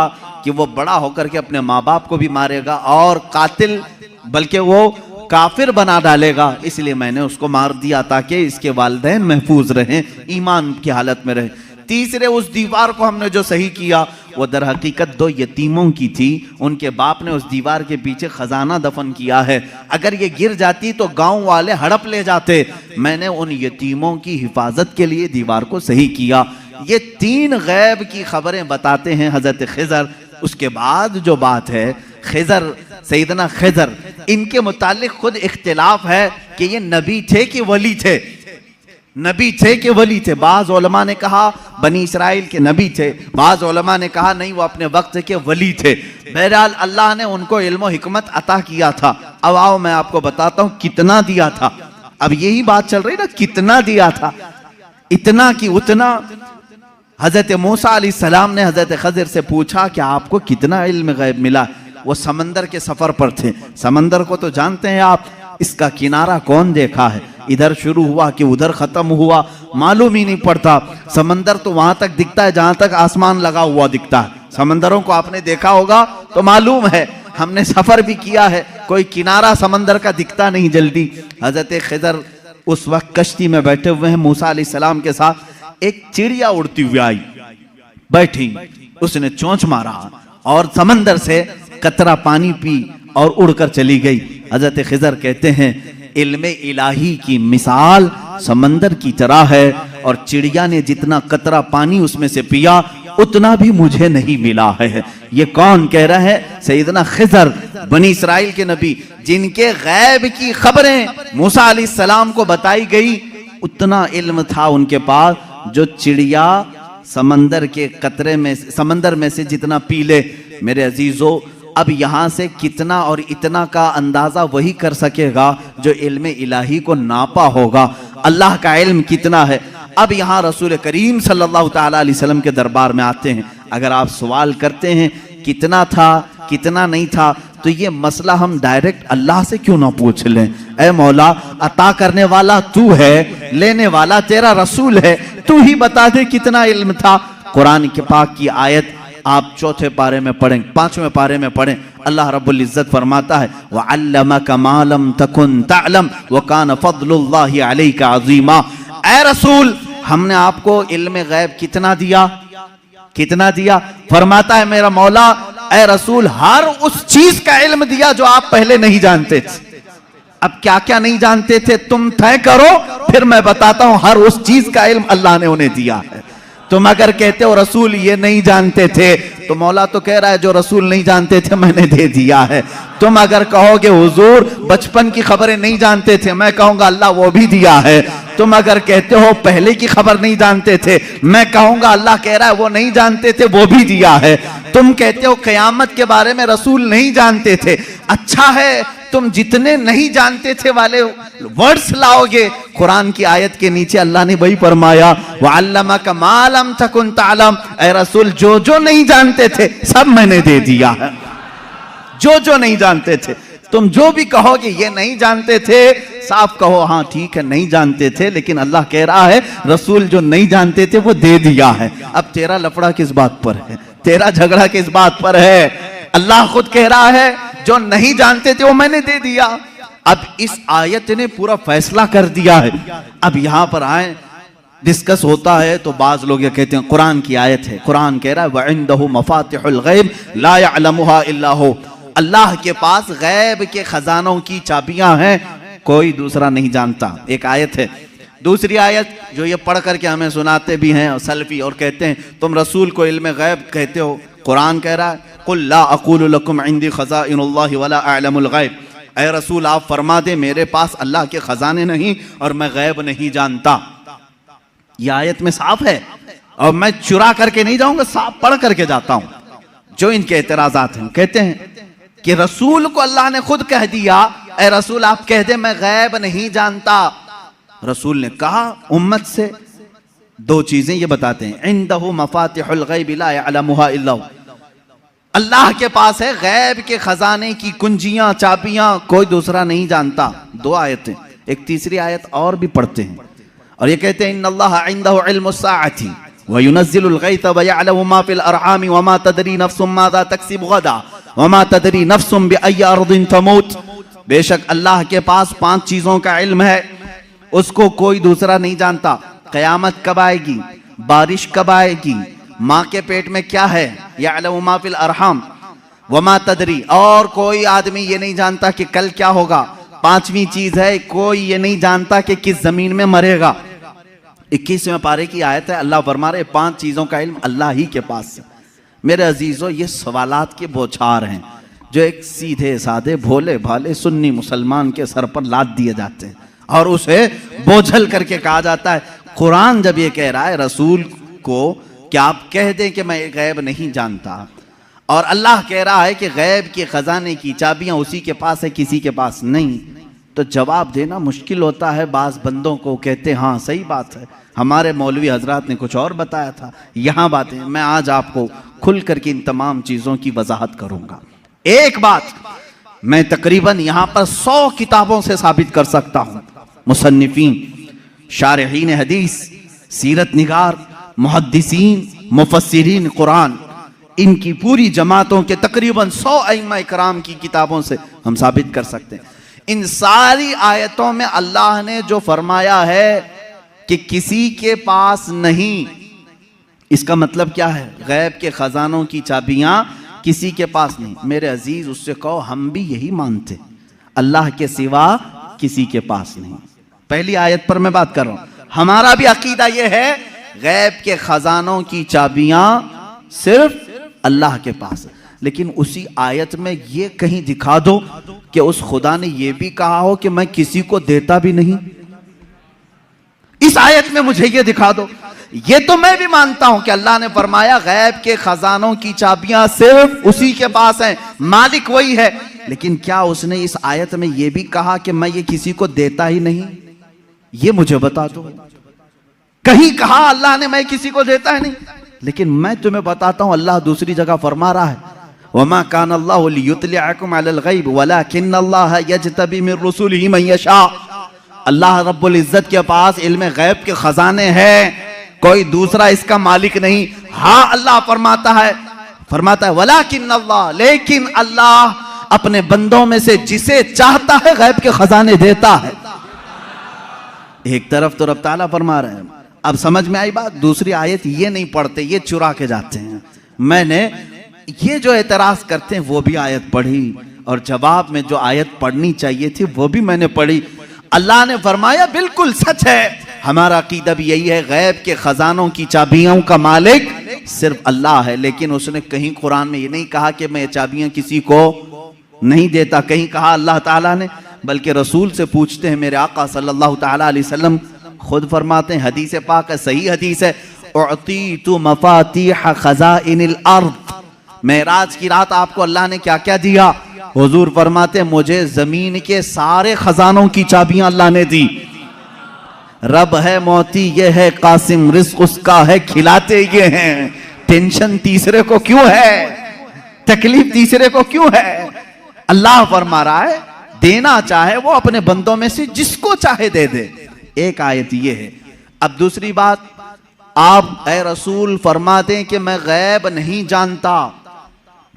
कि वो बड़ा होकर के अपने माँ बाप को भी मारेगा और कातिल बल्कि वो काफिर बना डालेगा, इसलिए मैंने उसको मार दिया ताकि इसके वालिदैन महफूज रहें, ईमान की हालत में रहें। तीसरे, उस दीवार को हमने जो सही किया वो दर हकीकत दो यतीमों की थी, उनके बाप ने उस दीवार के पीछे खजाना दफन किया है, अगर ये गिर जाती तो गांव वाले हड़प ले जाते। मैंने उन यतीमों की हिफाजत के लिए दीवार को सही किया। ये तीन गैब की खबरें बताते हैं हजरत खिजर। उसके बाद जो बात है खिजर, सैयदना खिजर, इनके मुतालिक खुद इख्तिलाफ है कि ये नबी थे कि वली थे, नबी थे कि वली थे। बाज़ उलमा ने कहा बनी इसराइल के नबी थे, बाज़ उलमा ने कहा नहीं वो अपने वक्त के वली थे। बहरहाल अल्लाह ने उनको इल्म और हिकमत अता किया था। अब आओ मैं आपको बताता हूँ कितना दिया था। अब यही बात चल रही ना, कितना दिया था, इतना कि उतना। हजरत मूसा अलैहिस्सलाम ने हजरत खिजर से पूछा कि आपको कितना इल्म गैब मिला? वो समंदर के सफर पर थे। समंदर को तो जानते हैं आप, इसका किनारा कौन देखा है, इधर शुरू हुआ कि उधर खत्म हुआ मालूम ही नहीं पड़ता। समंदर तो वहां तक दिखता है जहां तक आसमान लगा हुआ दिखता है। समंदरों को आपने देखा होगा तो मालूम है, हमने सफर भी किया है, कोई किनारा समंदर का दिखता नहीं जल्दी। हजरत खिजर उस वक्त कश्ती में बैठे हुए हैं मूसा अलैहिस्सलाम के साथ। एक चिड़िया उड़ती हुई आई, बैठी, उसने चोंच मारा और समंदर से कतरा पानी पी और उड़कर चली गई। हजरत खिजर कहते हैं इल्मे इलाही की मिसाल समंदर की तरह है, और चिड़िया ने जितना कतरा पानी उसमें से पिया उतना भी मुझे नहीं मिला है। ये कौन कह रहा है? सैयदना खिजर, बनी इसराइल के नबी, जिनके गैब की खबरें मूसा अलैहिस्सलाम को बताई गई, उतना इल्म था उनके पास जो चिड़िया समंदर के कतरे में, समंदर में से जितना पी ले। मेरे अजीजों, अब यहाँ से कितना और इतना का अंदाजा वही कर सकेगा जो इल्म इलाही को नापा होगा। अल्लाह का इल्म कितना है। अब यहाँ रसूल करीम सल्लल्लाहु ताला अलैहि वसल्लम के दरबार में आते हैं। अगर आप सवाल करते हैं कितना था कितना नहीं था, तो ये मसला हम डायरेक्ट अल्लाह से क्यों ना पूछ लें? ऐ मौला, अता करने वाला तू है, लेने वाला तेरा रसूल है, तू ही बता दे कितना इल्म था। कुरान के पाक की आयत आप चौथे पारे में पढ़ें, पांचवें पारे में पढ़ें, अल्लाह रब्बुल इज्जत फरमाता है वअल्लमका मा लम तकुन तअलम व कान फज़लुल्लाहि अलैका अज़ीमा। ऐ रसूल, हमने आपको इल्म गैब कितना दिया, कितना दिया? फरमाता है मेरा मौला, ऐ रसूल, हर उस चीज का इल्म दिया जो आप पहले नहीं जानते थे। अब क्या क्या नहीं जानते थे तुम तय करो, फिर मैं बताता हूं। हर उस चीज का इल्म अल्लाह ने उन्हें दिया है। तुम अगर कहते हो रसूल ये नहीं जानते थे, तो मौला तो कह रहा है जो रसूल नहीं जानते थे मैंने दे दिया है। तुम अगर कहोगे हुजूर बचपन की खबरें नहीं जानते थे, मैं कहूंगा अल्लाह वो भी दिया है। तुम अगर कहते हो पहले की खबर नहीं जानते थे, मैं कहूंगा अल्लाह कह रहा है वो नहीं जानते थे, वो भी दिया है। तुम कहते हो क़यामत के बारे में रसूल नहीं जानते थे, अच्छा है तुम जितने नहीं जानते थे वाले वर्ड्स लाओगे, कुरान की आयत के नीचे अल्लाह ने वही फरमाया वअल्लमका मा लम तकुन तअलम, ऐ रसूल जो जो नहीं जानते थे सब मैंने दे दिया है, जो जो नहीं जानते थे। तुम जो भी कहोगे ये नहीं जानते थे, साफ कहो हाँ ठीक है नहीं जानते थे, लेकिन अल्लाह कह रहा है रसूल जो नहीं जानते थे वो दे दिया है। अब तेरा लफड़ा किस बात पर है, तेरा झगड़ा किस बात पर है? अल्लाह खुद कह रहा है जो नहीं जानते थे वो मैंने दे दिया। अब इस आयत ने पूरा फैसला कर दिया है। अब यहां पर आए डिस्कस होता है तो बाज लोग ये कहते हैं कुरान की आयत है, कुरान कह रहा है वइंदहु मफातिहुल गैब ला यअलमुहा इल्ला हु, अल्लाह के पास गैब के खजानों की चाबियां हैं, कोई दूसरा नहीं जानता। एक आयत है। दूसरी आयत जो ये पढ़ करके हमें सुनाते भी हैं और सल्फी और कहते हैं तुम रसूल को इल्म गैब कहते हो, कुरान कह रहा है कुल ला अक़ूलु लकुम इंदी खज़ाइनुल्लाहि वला अअलमुल गैब, ऐ रसूल आप फरमा दे मेरे पास अल्लाह के खजाने नहीं और मैं गैब नहीं जानता। यह आयत में साफ है और मैं चुरा करके नहीं जाऊंगा, साफ पढ़ करके जाता हूं। जो इनके एतराजात हैं कहते हैं कि रसूल को अल्लाह ने खुद कह दिया ऐ रसूल आप कह दे मैं गैब नहीं जानता। रसूल ने कहा उम्मत से दो चीजें ये बताते हैं इंदहु मफातिहुल गैब ला यअलमुहा इल्ला हु, अल्लाह के पास है गैब के खजाने की कुंजियां चाबियां, कोई दूसरा नहीं जानता। दो आयतें, एक तीसरी आयत और भी पढ़ते हैं और ये कहते हैं इन्नल्लाह इंदहु इल्मुस्साअति व युनज़्ज़िलुल गैथ व यअलमु मा फिल अरहाम व मा तदरी नफ्सुम माज़ा तक्सिबु गदा व मा तदरी नफ्सुम बिअय्यि अर्दिन तमूत, बेशक अल्लाह के पास 5 चीजों का इल्म है, उसको कोई दूसरा नहीं जानता। क़यामत कब आएगी, बारिश कब आएगी, माँ के पेट में क्या है, यअलमु मा फिल अरहाम व मा तदरी, और कोई आदमी ये नहीं जानता कि कल क्या होगा। 5वीं चीज है कोई ये नहीं जानता कि किस जमीन में मरेगा। 21वें पारे की आयत है, अल्लाह फरमा रहे 5 चीजों का इल्म अल्लाह ही के पास है। मेरे अजीजों ये सवालात के बौछार हैं जो एक सीधे साधे भोले भाले सुन्नी मुसलमान के सर पर लाद दिए जाते हैं और उसे बोझल करके कहा जाता है। कुरान जब ये कह रहा है रसूल को कि आप कह दें कि मैं गैब नहीं जानता, और अल्लाह कह रहा है कि गैब के खजाने की चाबियां उसी के पास है किसी के पास नहीं, तो जवाब देना मुश्किल होता है। बाज बंदों को कहते हैं हाँ सही बात है, हमारे मौलवी हजरात ने कुछ और बताया था, यहाँ बातें। मैं आज आपको खुल करके इन तमाम चीजों की वजाहत करूंगा। एक बात मैं तकरीबन यहाँ पर 100 किताबों से साबित कर सकता हूँ। मुसन्निफीन, शारहीन हदीस, सीरत निगार, मुहद्दिसीन, मुफस्सिरीन कुरान, इनकी पूरी जमातों के तकरीबन 100 अइम्मा इकराम की किताबों से हम साबित कर सकते हैं। इन सारी आयतों में अल्लाह ने जो फरमाया है कि किसी के पास नहीं, इसका मतलब क्या है? गैब के खजानों की चाबियां किसी के पास नहीं। मेरे अजीज उससे कहो हम भी यही मानते, अल्लाह के सिवा किसी के पास नहीं। पहली आयत पर मैं बात कर रहा हूं, हमारा भी अकीदा यह है गैब के खजानों की चाबियां सिर्फ अल्लाह के पास है। लेकिन उसी आयत में ये कहीं दिखा दो कि उस खुदा ने ये भी कहा हो कि मैं किसी को देता भी नहीं। इस आयत में मुझे ये दिखा दो। ये तो मैं भी मानता हूं कि अल्लाह ने फरमाया गैब के खजानों की चाबियां सिर्फ उसी के पास हैं, मालिक वही है। लेकिन क्या उसने इस आयत में ये भी कहा कि मैं ये किसी को देता ही नहीं? ये मुझे बता दो। कहीं कहा अल्लाह ने मैं किसी को देता ही नहीं? लेकिन मैं तुम्हें बताता हूं अल्लाह दूसरी जगह फरमा रहा है वमा कान अल्लाहु लियुत्लिअकुम अलल गैब वलाकिन्नल्लाह यज्तबी मिन रुसूलिही मन यशा। अल्लाह रब्बुल इज्जत के पास इल्म गैब के खजाने हैं, कोई दूसरा इसका मालिक नहीं। हाँ अल्लाह फरमाता है वलाकिन्नल्लाह, लेकिन अल्लाह अपने बंदों में से जिसे चाहता है गैब के खजाने देता है। एक तरफ तो रब ताला फरमा रहे हैं, अब समझ में आई बात। दूसरी आयत ये नहीं पढ़ते, ये चुरा के जाते हैं। मैंने ये जो एतराज करते हैं वो भी आयत पढ़ी और जवाब में जो आयत पढ़नी चाहिए थी वो भी मैंने पढ़ी। अल्लाह ने फरमाया बिल्कुल सच है, हमारा अकीदा भी यही है, गैब के खजानों की चाबियों का मालिक सिर्फ अल्लाह है। लेकिन उसने कहीं कुरान में ये नहीं कहा कि मैं ये चाबियां किसी को नहीं देता। कहीं कहा अल्लाह ताला ने, बल्कि रसूल से पूछते हैं, मेरे आका सल्लल्लाहु ताला अलैहि वसल्लम खुद फरमाते हैं, हदीस पाक है, सही हदीस है, उअतीतु मफातीह खज़ाइनिल अर्द। मेराज की रात आपको अल्लाह ने क्या क्या दिया? हुजूर फरमाते, मुझे जमीन के सारे खजानों की चाबियां अल्लाह ने दी। रब है मोती ये है कासिम, रिस्क उसका है खिलाते ये हैं। टेंशन तीसरे को क्यों है? तकलीफ तीसरे को क्यों है? अल्लाह फरमा रहा है, देना चाहे वो अपने बंदों में से जिसको चाहे दे दे। एक आयत ये है। अब दूसरी बात, आप ऐ रसूल फरमा दें कि मैं गैब नहीं जानता।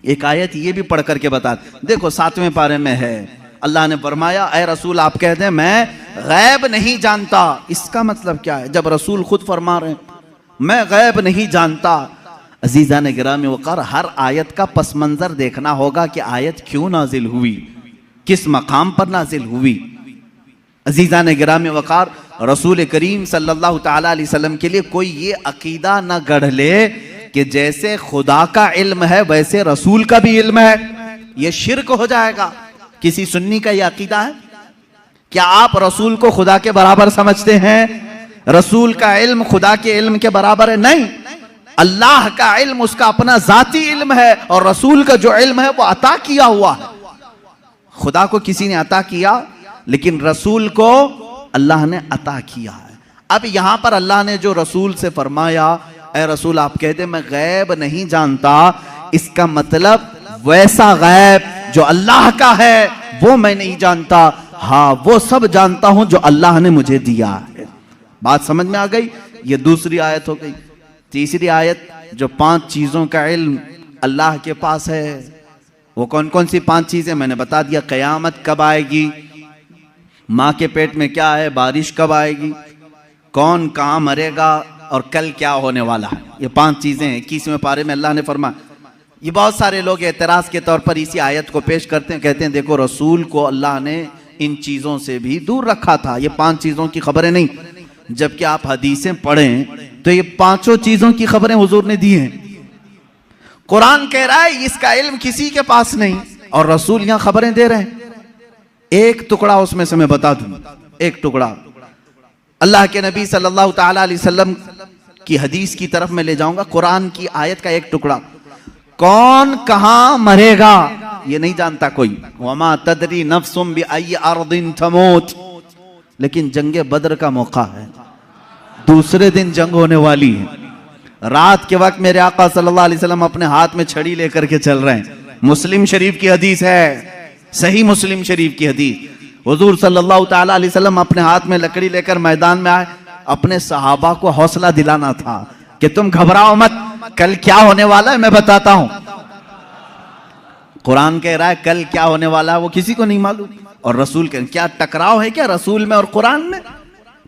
एक आयत ये भी पढ़ करके बता, देखो 7वें पारे में है, अल्लाह ने फरमाया ऐ रसूल आप कह दें मैं गैब नहीं जानता। इसका मतलब क्या है? जब रसूल खुद फरमा रहे हैं मैं गैब नहीं जानता। अजीज़ान गिरामी वक़ार, हर आयत का पस मंज़र देखना होगा कि आयत क्यों नाजिल हुई, किस मकाम पर नाजिल हुई। अजीज़ान गिरामी वक़ार, रसूल करीम सल्लल्लाहु ताला अलैहि वसल्लम के लिए कोई ये अकीदा न गढ़ ले कि जैसे खुदा का इल्म है वैसे रसूल का भी इल्म है। ये शिर्क हो जाएगा। किसी सुन्नी का ये अकीदा है? क्या आप रसूल को खुदा के बराबर समझते हैं? रसूल का इल्म खुदा के इल्म के बराबर है? नहीं। अल्लाह का इल्म उसका अपना जाती इल्म है और रसूल का जो इल्म है वो अता किया हुआ है। खुदा को किसी ने अता किया, लेकिन रसूल को अल्लाह ने अता किया है। अब यहां पर अल्लाह ने जो रसूल से फरमाया ऐ रसूल आप कहते मैं गैब नहीं जानता, इसका मतलब वैसा गैब जो अल्लाह का है वो मैं नहीं जानता, हाँ वो सब जानता हूं जो अल्लाह ने मुझे दिया है। बात समझ में आ गई? ये दूसरी आयत हो गई। तीसरी आयत, जो 5 चीजों का इल्म अल्लाह के पास है, वो कौन कौन सी 5 चीजें मैंने बता दिया। कयामत कब आएगी, माँ के पेट में क्या है, बारिश कब आएगी, कौन कहाँ मरेगा और कल क्या होने वाला है। ये 5 चीजें 21वें पारे में अल्लाह ने फरमाया। ये बहुत सारे लोग एतराज के तौर पर इसी आयत को पेश करते हैं, कहते हैं देखो रसूल को अल्लाह ने इन चीजों से भी दूर रखा था, ये 5 चीजों की खबरें नहीं। जबकि आप हदीसें पढ़ें तो ये 5 चीजों की खबरें हुजूर ने दी हैं। कुरान कह रहा है इसका इल्म किसी के पास नहीं और रसूल यहां खबरें दे रहे हैं। एक टुकड़ा उसमें से मैं बता दूं, एक टुकड़ा अल्लाह के नबी सल्लल्लाहु ताला अलैहि वसल्लम की हदीस की तरफ मैं ले जाऊंगा। कुरान की आयत का एक टुकड़ा, कौन कहां मरेगा ये नहीं जानता कोई। वमा तदरी नफ्सुम बिअय्यि अर्दिन तमूत। लेकिन जंगे बद्र का मौका है, दूसरे दिन जंग होने वाली है। रात के वक्त मेरे आका सल्लल्लाहु अलैहि वसल्लम अपने हाथ में छड़ी लेकर के चल रहे हैं। मुस्लिम शरीफ की हदीस है, सही मुस्लिम शरीफ की हदीस। हुजूर सल्लल्लाहु ताला अलैहि वसल्लम अपने हाथ में लकड़ी लेकर मैदान में आए। अपने सहाबा को हौसला दिलाना था कि तुम घबराओ मत, कल क्या होने वाला है मैं बताता हूं। कुरान कह रहा है कल क्या होने वाला है वो किसी को नहीं मालूम। और रसूल कह क्या टकराव है क्या रसूल में और कुरान में?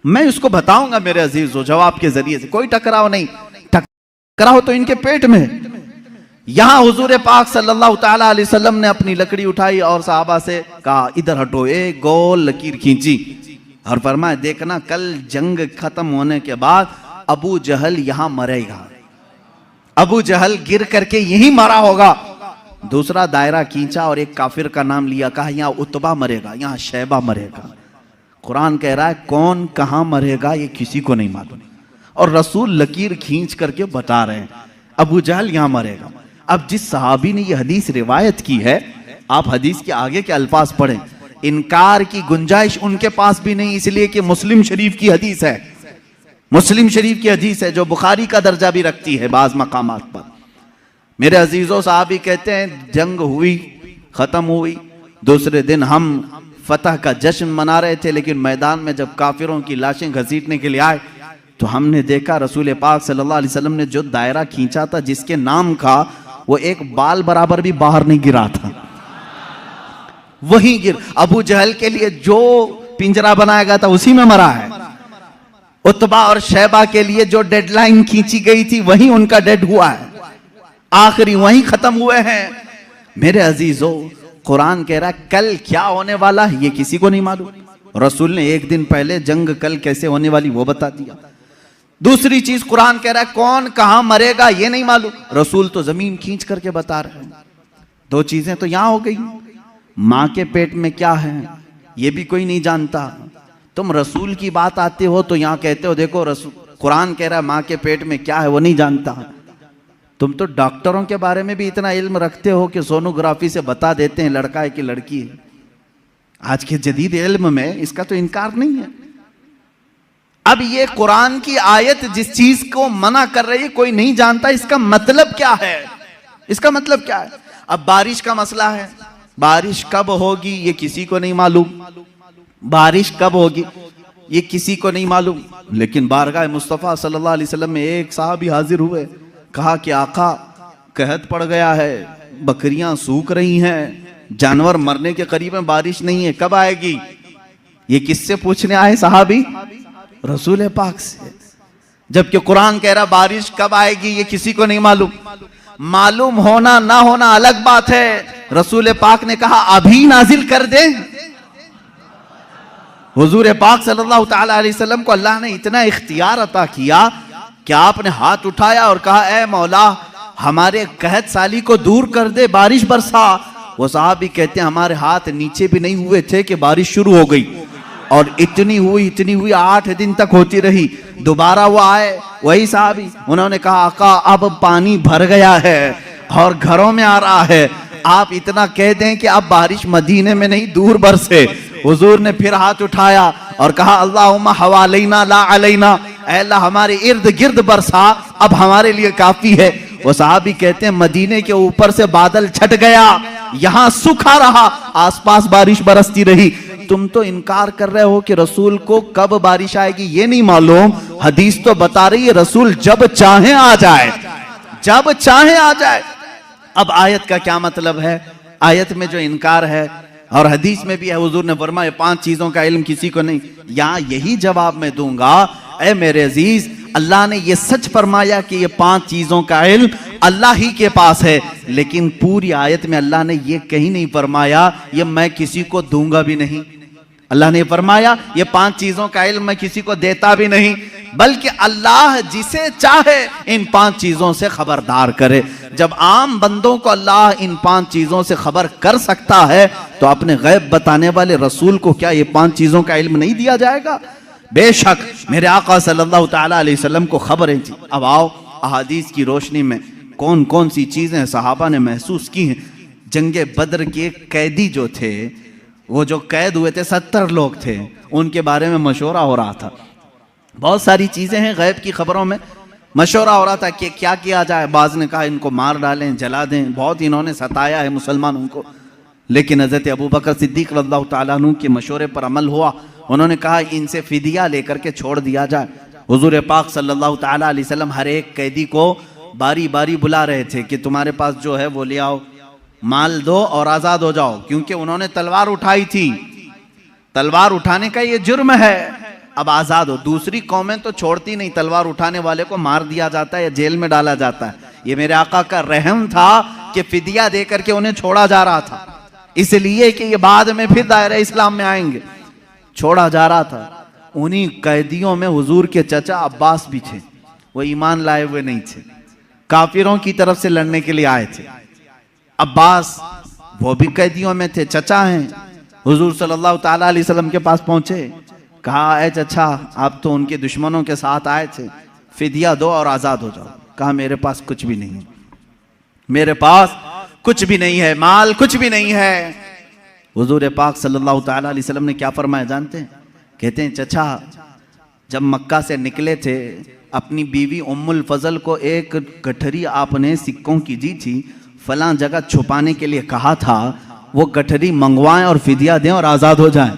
मैं इसको बताऊंगा मेरे अजीजों जवाब के जरिए से। कोई टकराव नहीं, टकराव तो इनके पेट में। यहां हुजूर पाक सल्लल्लाहु ताला अलैहि वसल्लम ने अपनी लकड़ी उठाई और सहाबा से कहा इधर हटो, एक गोल लकीर खींची और फरमाया देखना कल जंग खत्म होने के बाद अबू जहल यहां मरेगा, अबू जहल गिर करके यही मरा होगा। दूसरा दायरा खींचा और एक काफिर का नाम लिया, कहा यहां उतबा मरेगा, यहां शैबा मरेगा। कुरान कह रहा है कौन कहां मरेगा ये किसी को नहीं मालूम और रसूल लकीर खींच करके बता रहे हैं अबू जहल यहां मरेगा। अब जिस सहाबी ने ये हदीस रिवायत की है, आप हदीस के आगे के अल्फाज पढ़ें, इनकार की गुंजाइश उनके पास भी नहीं, इसलिए कि मुस्लिम शरीफ की हदीस है, मुस्लिम शरीफ की हदीस है जो बुखारी का दर्जा भी रखती है बाज मकामात पर। मेरे अजीजों साहबी कहते हैं जंग हुई, खत्म हुई, दूसरे दिन हम फतह का जश्न मना रहे थे, लेकिन मैदान में जब काफिरों की लाशें घसीटने के लिए आए तो हमने देखा रसूल पाक सल्लल्लाहु अलैहि वसल्लम ने जो दायरा खींचा था जिसके नाम का, वो एक बाल बराबर भी बाहर नहीं गिरा था, वहीं गिर। अबू जहल के लिए जो पिंजरा बनाया गया था उसी में मरा है। उतबा और शैबा के लिए जो डेडलाइन खींची गई थी वहीं उनका डेड हुआ है, आखिरी वहीं खत्म हुए हैं। मेरे अजीजों कुरान कह रहा है कल क्या होने वाला है ये किसी को नहीं मालूम। रसूल ने एक दिन पहले जंग कल कैसे होने वाली वो बता दिया। दूसरी चीज कुरान कह रहा है कौन कहां मरेगा ये नहीं मालूम, रसूल तो जमीन खींच करके बता रहे हैं। 2 चीजें तो यहां हो गई, मां के पेट में क्या है ये भी कोई नहीं जानता, तुम रसूल की बात आते हो तो यहाँ कहते हो देखो रसूल, कुरान कह रहा है माँ के पेट में क्या है वो नहीं जानता। तुम तो डॉक्टरों के बारे में भी इतना इल्म रखते हो कि सोनोग्राफी से बता देते हैं लड़का है कि लड़की है। आज के जदीद इल्म में इसका तो इनकार नहीं है। अब ये कुरान की आयत जिस चीज को मना कर रही है कोई नहीं जानता, इसका मतलब क्या है? इसका मतलब क्या है? अब बारिश का मसला है, बारिश कब होगी ये किसी को नहीं मालूम, बारिश कब होगी ये किसी को नहीं मालूम। लेकिन बारगाह मुस्तफ़ा सल्लल्लाहु अलैहि वसल्लम में एक साहबी हाजिर हुए, कहा कि आका कहत पड़ गया है, बकरियां सूख रही हैं, जानवर मरने के करीब में, बारिश नहीं है, कब आएगी? ये किससे पूछने आए साहबी? रसूल पाक से। जबकि कुरान कह रहा बारिश कब आएगी ये किसी को नहीं मालूम। मालूम होना ना होना अलग बात है। रसूल पाक ने कहा अभी नाजिल कर दे। हुजूर पाक सल्लल्लाहु ताला अलैहि वसल्लम को अल्लाह ने इतना इख्तियार अता किया कि आपने हाथ उठाया और कहा ए मौला हमारे कहत साली को दूर कर दे, बारिश बरसा। वो साहबी कहते हैं हमारे हाथ नीचे भी नहीं हुए थे कि बारिश शुरू हो गई, और इतनी हुई 8 दिन तक होती रही। दोबारा वो आए वही साहबी, उन्होंने कहा आका अब पानी भर गया है और घरों में आ रहा है, आप इतना कह दें कि अब बारिश मदीने में नहीं दूर बरसे। हुजूर ने फिर हाथ उठाया और कहा अल्लाहुम्मा हवालैना ला अलैना, ऐ अल्लाह हमारे इर्द गिर्द बरसा, अब हमारे लिए काफी है। वो साहबी कहते हैं मदीने के ऊपर से बादल छट गया, यहाँ सूखा रहा, आसपास बारिश बरसती रही। तुम तो इनकार कर रहे हो कि रसूल को कब बारिश आएगी ये नहीं मालूम। हदीस तो बता रही है रसूल जब चाहे आ जाए, जब चाहे आ जाए। अब आयत का क्या मतलब है? आयत में जो इनकार है और हदीस में भी है, हुजूर ने फरमाया 5 चीजों का इल्म किसी को नहीं। यहाँ यही जवाब मैं दूंगा, ऐ मेरे अजीज अल्लाह ने ये सच फरमाया कि ये 5 चीजों का इल्म अल्लाह ही के पास है, लेकिन पूरी आयत में अल्लाह ने ये कहीं नहीं फरमाया ये मैं किसी को दूंगा भी नहीं। अल्लाह ने फरमाया ये 5 चीजों का इल्म मैं किसी को देता भी नहीं, बल्कि अल्लाह जिसे चाहे इन 5 चीजों से खबरदार करे। जब आम बंदों को अल्लाह इन 5 चीजों से खबर कर सकता है तो अपने गैब बताने वाले रसूल को क्या ये 5 चीजों का इल्म नहीं दिया जाएगा? बेशक मेरे आका सल्लल्लाहु ताला अलैहि वसल्लम को खबरें थी। अब आओ अहादीस की रोशनी में कौन कौन सी चीजें सहाबा ने महसूस की हैं। जंगे बद्र के कैदी जो थे, वो जो कैद हुए थे 70 लोग थे, उनके बारे में मशवरा हो रहा था। बहुत सारी चीजें हैं गैब की खबरों में, मशवरा हो रहा था कि क्या किया जाए। बाज ने कहा इनको मार डालें, जला दें, बहुत इन्होंने सताया है मुसलमानों को। लेकिन हजरत अबू बकर सिद्दीक रज़ियल्लाहु ताला अन्हु के मशवरे पर अमल हुआ। उन्होंने कहा इनसे फिदिया लेकर के छोड़ दिया जाए। हुजूर पाक सल्लल्लाहु ताला अलैहि वसल्लम हर एक कैदी को बारी बारी बुला रहे थे कि तुम्हारे पास जो है वो ले आओ, माल दो और आजाद हो जाओ, क्योंकि उन्होंने तलवार उठाई थी, तलवार उठाने का ये जुर्म है, अब आजाद हो। दूसरी कौमें तो छोड़ती नहीं, तलवार उठाने वाले को मार दिया जाता है या जेल में डाला जाता है। ये मेरे आका का रहम था कि फिदिया दे करके उन्हें छोड़ा जा रहा था, इसलिए कि ये बाद में फिर दायरे इस्लाम में आएंगे, छोड़ा जा रहा था। उन्हीं कैदियों में हुजूर के चचा अब्बास भी थे, वो ईमान लाए हुए नहीं थे, काफिरों की तरफ से लड़ने के लिए आए थे। अब्बास वो भी कैदियों में थे, चचा हैं। हुजूर सल्लल्लाहु ताला अलैहि वसल्लम के पास पहुंचे, कहा ऐ चचा आप तो उनके दुश्मनों के साथ आए थे, फिदिया दो और आजाद हो जाओ। कहा मेरे पास कुछ भी नहीं है, मेरे पास कुछ भी नहीं है, माल कुछ भी नहीं है। हुजूर पाक सल्लल्लाहु ताला अलैहि वसल्लम ने क्या फरमाया जानते हैं? कहते हैं चचा जब मक्का से निकले थे अपनी बीवी उम्मुल फजल को एक गठरी आपने सिक्कों की दी थी, फलां जगह छुपाने के लिए कहा था, वो गठरी मंगवाएं और फिदिया दें और आजाद हो जाएं।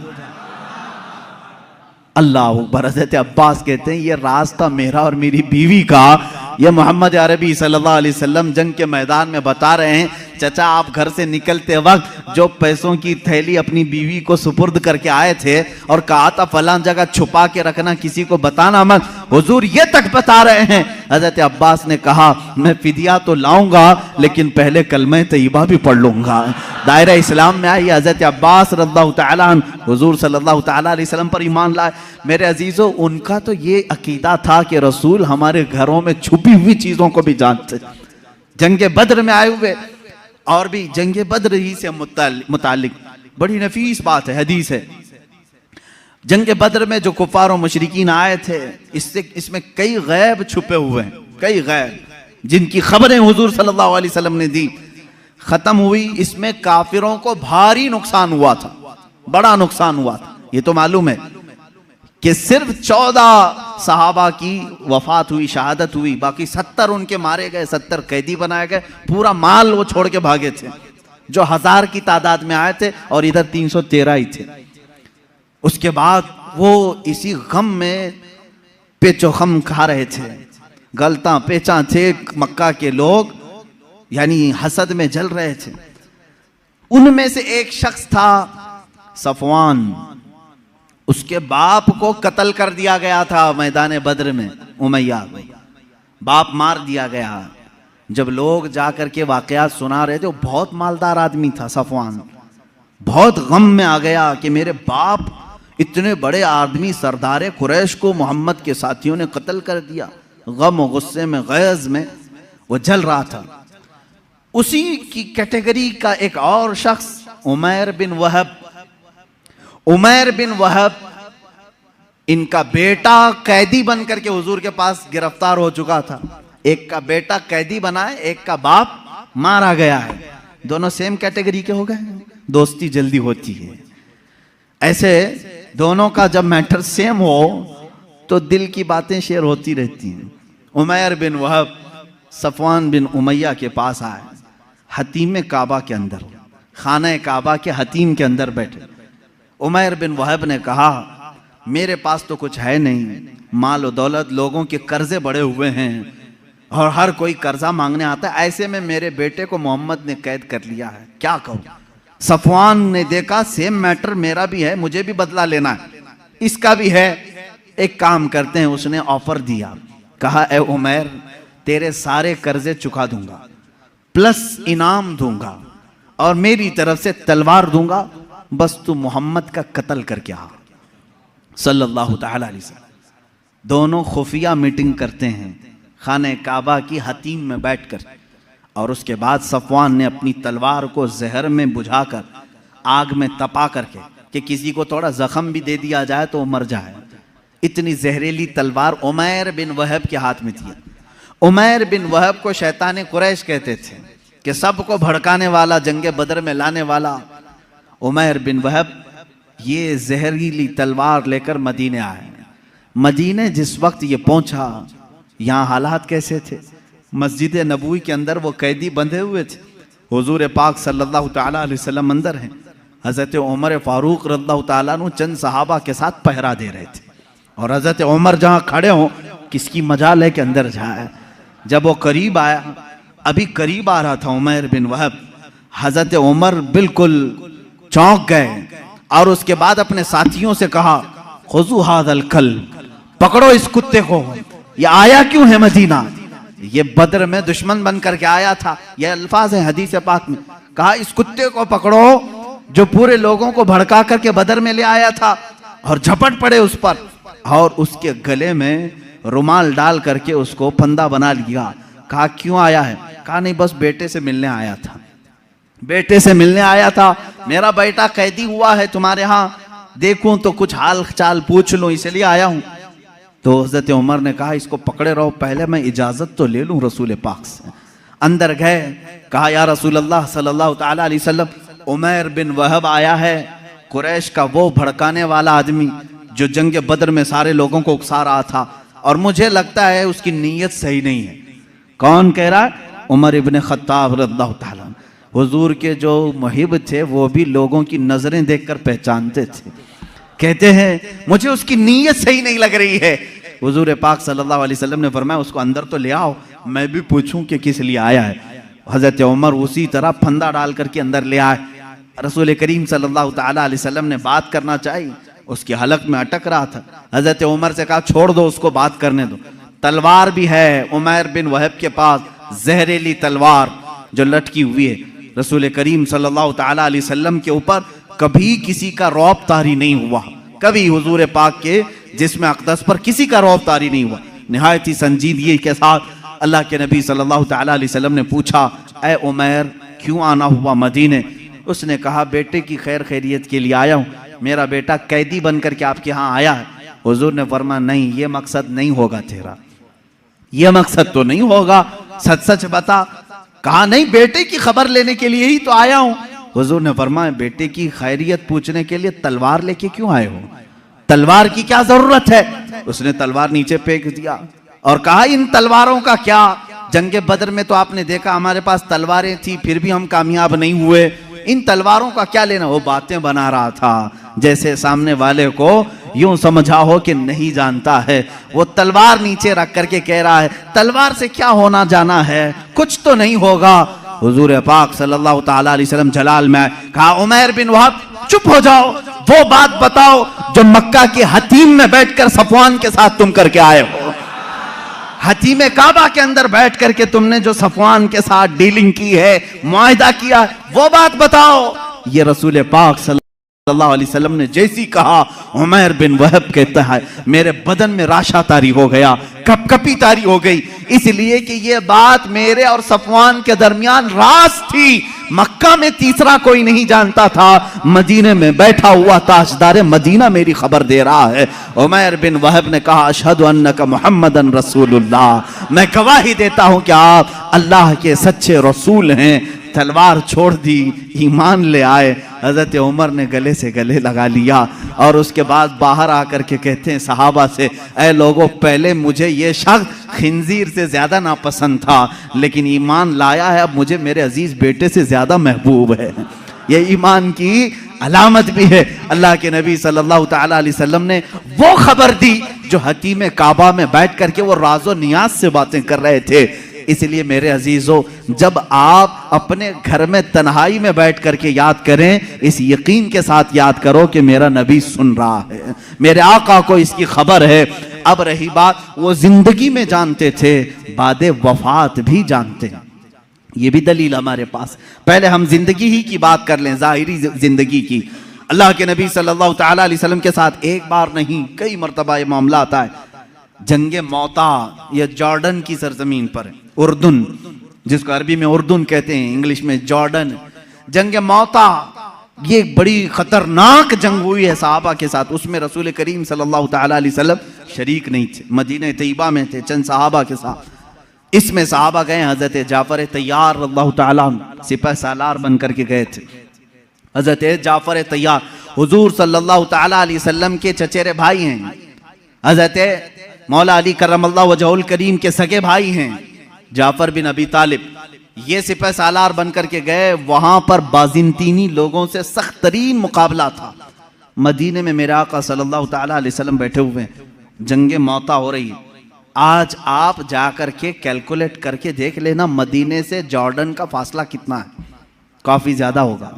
अल्लाह अकबर। हज़रत अब्बास कहते हैं ये रास्ता मेरा और मेरी बीवी का, ये मोहम्मद अरबी सल्लल्लाहु अलैहि वसल्लम जंग के मैदान में बता रहे हैं। चचा आप घर से निकलते वक्त जो पैसों की थैली अपनी बीवी को सुपुर्द करके आए थे और कहा था फलां जगह छुपा के रखना, किसी को बताना मत, हुजूर ये तक बता रहे हैं। हज़रत अब्बास ने कहा मैं फिदिया तो लाऊंगा लेकिन पहले कलमा तैयबा भी पढ़ लूंगा। दायरा इस्लाम में आई हज़रत अब्बास रज़ियल्लाहु ताला अन्हु हुजूर सल्लल्लाहु ताला अलैहि वसल्लम पर ईमान लाए। मेरे अजीजों उनका तो ये अकीदा था कि रसूल हमारे घरों में छुपी हुई चीजों को भी जानते। जंगे बद्र में आए हुए और भी जंगे बद्र ही से मुतालिक बड़ी नफीस बात है, हदीस है। जंग बद्र में जो कुफार और मुशरिकीन आए थे, इसमें कई गैब छुपे हुए हैं, कई गैब जिनकी खबरें हुजूर सल्लल्लाहु अलैहि वसल्लम ने दी, खत्म हुई। इसमें काफिरों को भारी नुकसान हुआ था, बड़ा नुकसान हुआ था। ये तो मालूम है कि सिर्फ 14 सहाबा की वफात हुई, शहादत हुई, बाकी 70 उनके मारे गए, 70 कैदी बनाए गए, पूरा माल वो छोड़ के भागे थे, जो 1000 की तादाद में आए थे और इधर 313 ही थे। उसके बाद वो इसी गम में पेचोखम खा रहे थे, गलता पेचा थे मक्का के लोग, यानी हसद में जल रहे थे। उनमें से एक शख्स था सफवान, उसके बाप को कत्ल कर दिया गया था मैदान बद्र में, उमैया बाप मार दिया गया। जब लोग जाकर के वाकयात सुना रहे थे, वो बहुत मालदार आदमी था सफवान, बहुत गम में आ गया कि मेरे बाप इतने बड़े आदमी सरदार कुरैश को मोहम्मद के साथियों ने कत्ल कर दिया। गम और गुस्से में, गैज़ में वो जल रहा था। उसी की कैटेगरी का एक और शख्स उमैर बिन वहब, उमैर बिन वहब, इनका बेटा कैदी बन करके हुजूर के पास गिरफ्तार हो चुका था। एक का बेटा कैदी बना है, एक का बाप मारा गया है। दोनों सेम कैटेगरी के हो गए, दोस्ती जल्दी होती है। ऐसे दोनों का जब मैटर सेम हो तो दिल की बातें शेयर होती रहती हैं। उमैर बिन वहब सफवान बिन उमैया के पास आए, हतीम काबा के अंदर, खाना काबा के हतीम के अंदर बैठे। उमैर बिन वहब ने कहा, मेरे पास तो कुछ है नहीं, माल और दौलत, लोगों के कर्जे बड़े हुए हैं और हर कोई कर्जा मांगने आता है। ऐसे में मेरे बेटे को मोहम्मद ने कैद कर लिया है, क्या कहूँ। सफवान ने देखा सेम मैटर मेरा भी है, मुझे भी बदला लेना है, इसका भी है, एक काम करते हैं। उसने ऑफर दिया, कहा ए उमैर, तेरे सारे कर्जे चुका दूंगा, प्लस इनाम दूंगा और मेरी तरफ से तलवार दूंगा, बस तू मोहम्मद का कत्ल करके आ, सल्लल्लाहु तआला अलैहि वसल्लम। दोनों खुफिया मीटिंग करते हैं खाने काबा की हतीम में बैठकर, और उसके बाद सफवान ने अपनी तलवार को जहर में बुझाकर, आग में तपा करके, कि किसी को थोड़ा जख्म भी दे दिया जाए तो वो मर जाए, इतनी जहरीली तलवार उमैर बिन वहब के हाथ में थी। उमैर बिन वहब को शैतान कुरैश कहते थे कि सबको भड़काने वाला, जंगे बदर में लाने वाला। उमैर बिन वहब ये जहरीली तलवार लेकर मदीने आए। मदीने जिस वक्त ये पहुंचा, यहाँ हालात कैसे थे? मस्जिद नबवी के अंदर वो कैदी बंधे हुए थे, हुजूर पाक सल्लल्लाहु तआला अलैहि वसल्लम अंदर हैं, हज़रत उमर फारूक रज़ियल्लाहु तआला अन्हु चंद सहाबा के साथ पहरा दे रहे थे, और हज़रत उमर जहाँ खड़े हों, किसकी मजाल है कि अंदर जाए। जब वो करीब आया, अभी करीब आ रहा था उमैर बिन वहब, हज़रत उमर बिल्कुल चौंक गए और उसके बाद अपने साथियों से कहा, खुज़ू हाज़ल कल्ब, पकड़ो इस कुत्ते को, ये आया क्यों है मदीना? ये बद्र में दुश्मन बन करके आया था, ये अल्फाज है हदीस पाक में। कहा इस कुत्ते को पकड़ो जो पूरे लोगों को भड़का करके बद्र में ले आया था, और झपट पड़े उस पर और उसके गले में रुमाल डाल करके उसको फंदा बना लिया। कहा क्यों आया है? कहा नहीं, बस बेटे से मिलने आया था, बेटे से मिलने आया था, मेरा बेटा कैदी हुआ है तुम्हारे यहाँ, देखूं तो कुछ हाल चाल पूछ लूं, इसलिए आया हूं। तो हज़रत उमर ने कहा इसको पकड़े रहो, पहले मैं इजाजत तो ले लूं रसूल पाक से। अंदर गए, कहा या रसूल अल्लाह सल्लल्लाहु तआला अलैहि वसल्लम, उमैर बिन वहब आया है, कुरैश का वो भड़काने वाला आदमी जो जंग बद्र में सारे लोगों को उकसा रहा था, और मुझे लगता है उसकी नीयत सही नहीं है। कौन कह रहा? उमर इब्न खत्ताब रज़ियल्लाहु तआला। हुजूर के जो मुहिब थे वो भी लोगों की नजरें देखकर पहचानते थे। कहते हैं मुझे उसकी नीयत सही नहीं लग रही है। हुजूर पाक सल्लल्लाहु अलैहि वसल्लम ने फरमाया उसको अंदर तो ले आओ, मैं भी पूछूं कि किस लिए आया है। हजरत उमर उसी तरह फंदा डाल करके अंदर ले आए। रसूल करीम सल्लल्लाहु तआला अलैहि वसल्लम ने बात करना चाहिए, उसकी हलक में अटक रहा था। हजरत उमर से कहा छोड़ दो उसको, बात करने दो। तलवार भी है उमैर बिन वहब के पास, जहरीली तलवार जो लटकी हुई है। रसूल करीम सल्लल्लाहु तआला अलैहि वसल्लम के ऊपर कभी किसी का रौब तारी नहीं हुआ, कभी हुजूर पाक के जिस्म अक़दस पर किसी का रौब तारी नहीं हुआ। निहायत ही संजीदगी के साथ अल्लाह के नबी सल्लल्लाहु तआला अलैहि वसल्लम ने पूछा, ए उमैर क्यों आना हुआ मदीने? उसने कहा बेटे की खैर खैरियत के लिए आया हूँ, मेरा बेटा कैदी बन करके आपके यहाँ आया है। हुजूर ने फरमाया नहीं, ये मकसद नहीं होगा तेरा, ये मकसद तो नहीं होगा, सच सच बता। कहा नहीं, बेटे की खबर लेने के लिए ही तो आया हूं। हुजूर ने फरमाया बेटे की खैरियत पूछने के लिए तलवार लेके क्यों आए हो, तलवार की क्या जरूरत है। उसने तलवार नीचे फेंक दिया और कहा इन तलवारों का क्या, जंगे बदर में तो आपने देखा हमारे पास तलवारें थी फिर भी हम कामयाब नहीं हुए, इन तलवारों का क्या लेना। वो बातें बना रहा था जैसे सामने वाले को यूं समझा हो कि नहीं जानता है। वो तलवार नीचे रख करके कह रहा है तलवार से क्या होना जाना है, कुछ तो नहीं होगा। हुजूर पाक सल्लल्लाहु ताला अलैहि वसल्लम जलाल में कहा उमैर बिन वहब चुप हो जाओ, वो बात बताओ जो मक्का के हतीम में बैठकर सफवान के साथ तुम करके आए हो। हतीम काबा के अंदर बैठ करके तुमने जो सफवान के साथ डीलिंग की है, मुआहिदा किया, वो बात बताओ। ये रसूल पाक सल्लल्लाहु अलैहि वसल्लम ने जैसी कहा, उमैर बिन वहब कहता है मेरे बदन में राशा तारी हो गया, कपकपी तारी हो गई, इसलिए कि ये बात मेरे और सफवान के दरमियान राज थी। मक्का में तीसरा कोई नहीं जानता था, मदीने में बैठा हुआ ताजदार मदीना मेरी खबर दे रहा है। उमैर बिन वहब ने कहा अशहदु अन्नका मुहम्मदन रसूलुल्लाह, मैं गवाही देता हूं कि आप अल्लाह के सच्चे रसूल हैं। तलवार छोड़ दी, ईमान ले आए। हजरत उमर ने गले से गले लगा लिया और उसके बाद बाहर आकर के कहते हैं सहाबा से, ऐ लोगों पहले मुझे ये शख्स खिंजीर से ज्यादा नापसंद था, लेकिन ईमान लाया है, अब मुझे मेरे अजीज बेटे से ज्यादा महबूब है। ये ईमान की अलामत भी है। अल्लाह के नबी सल्लल्लाहु ताला अलैहि वसल्लम ने वो खबर दी जो हतीम काबा में बैठ करके वो राजो नियाज से बातें कर रहे थे। इसलिए मेरे अजीजों, जब आप अपने घर में तन्हाई में बैठ करके याद करें, इस यकीन के साथ याद करो कि मेरा नबी सुन रहा है, मेरे आका को इसकी खबर है। अब रही बात, वो जिंदगी में जानते थे, बादे वफात भी जानते हैं। ये भी दलील हमारे पास। पहले हम जिंदगी ही की बात कर लें, जाहिरी जिंदगी की। अल्लाह के नबी सल्लल्लाहु ताला अलैहि वसल्लम के साथ एक बार नहीं कई मरतबा ये मामला आता है। जंगे मौता, ये जॉर्डन की सरजमीन पर, उर्दुन जिसको अरबी में उर्दुन कहते हैं, इंग्लिश में जॉर्डन। जंगे मौता ये बड़ी खतरनाक जंग हुई है सहाबा के साथ। उसमें रसूल करीम सल्लल्लाहु ताला अलैहि वसल्लम शरीक नहीं थे, मदीने तैयबा में थे चंद सहाबा के साथ। इसमें सहाबा गए, हजरत जाफर तैयार अल्लाह ताला सिपह सालार बन करके गए थे। हजरत जाफर तैयार हुजूर सल्लल्लाहु ताला अलैहि वसल्लम के चचेरे भाई हैं, हजरत मौला अली करमल्लाहु वजहुल करीम के सगे भाई हैं जाफर बिन अबी तालिब। ये सिपह सालार बन करके गए, वहां पर बाजिंतीनी लोगों से सख्त तरीन मुकाबला था। मदीने में मेरे आका सल्लल्लाहु ताला अलैहि वसल्लम बैठे हुए हैं, जंगे मौता हो रही है। आज आप जाकर के कैलकुलेट करके देख लेना मदीने से जॉर्डन का फासला कितना है, काफी ज्यादा होगा।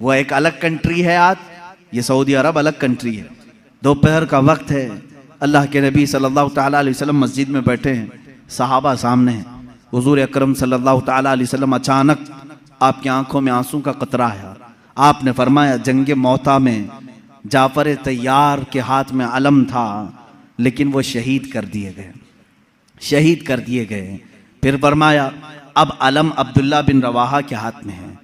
वो एक अलग कंट्री है, आज ये सऊदी अरब अलग कंट्री है। दोपहर का वक्त है, अल्लाह के नबी सल्लल्लाहु ताला अलैहि वसल्लम मस्जिद में बैठे हैं, सहाबा सामने हैं। हुजूर अकरम सल्लल्लाहु ताला अलैहि वसल्लम अचानक आपकी आंखों में आंसू का कतरा है। आपने फरमाया जंगे मौता में जाफर तैयार के हाथ में अलम था, लेकिन वो शहीद कर दिए गए, शहीद कर दिए गए। फिर फरमाया अब अलम अब्दुल्ला बिन रवाहा के हाथ में है।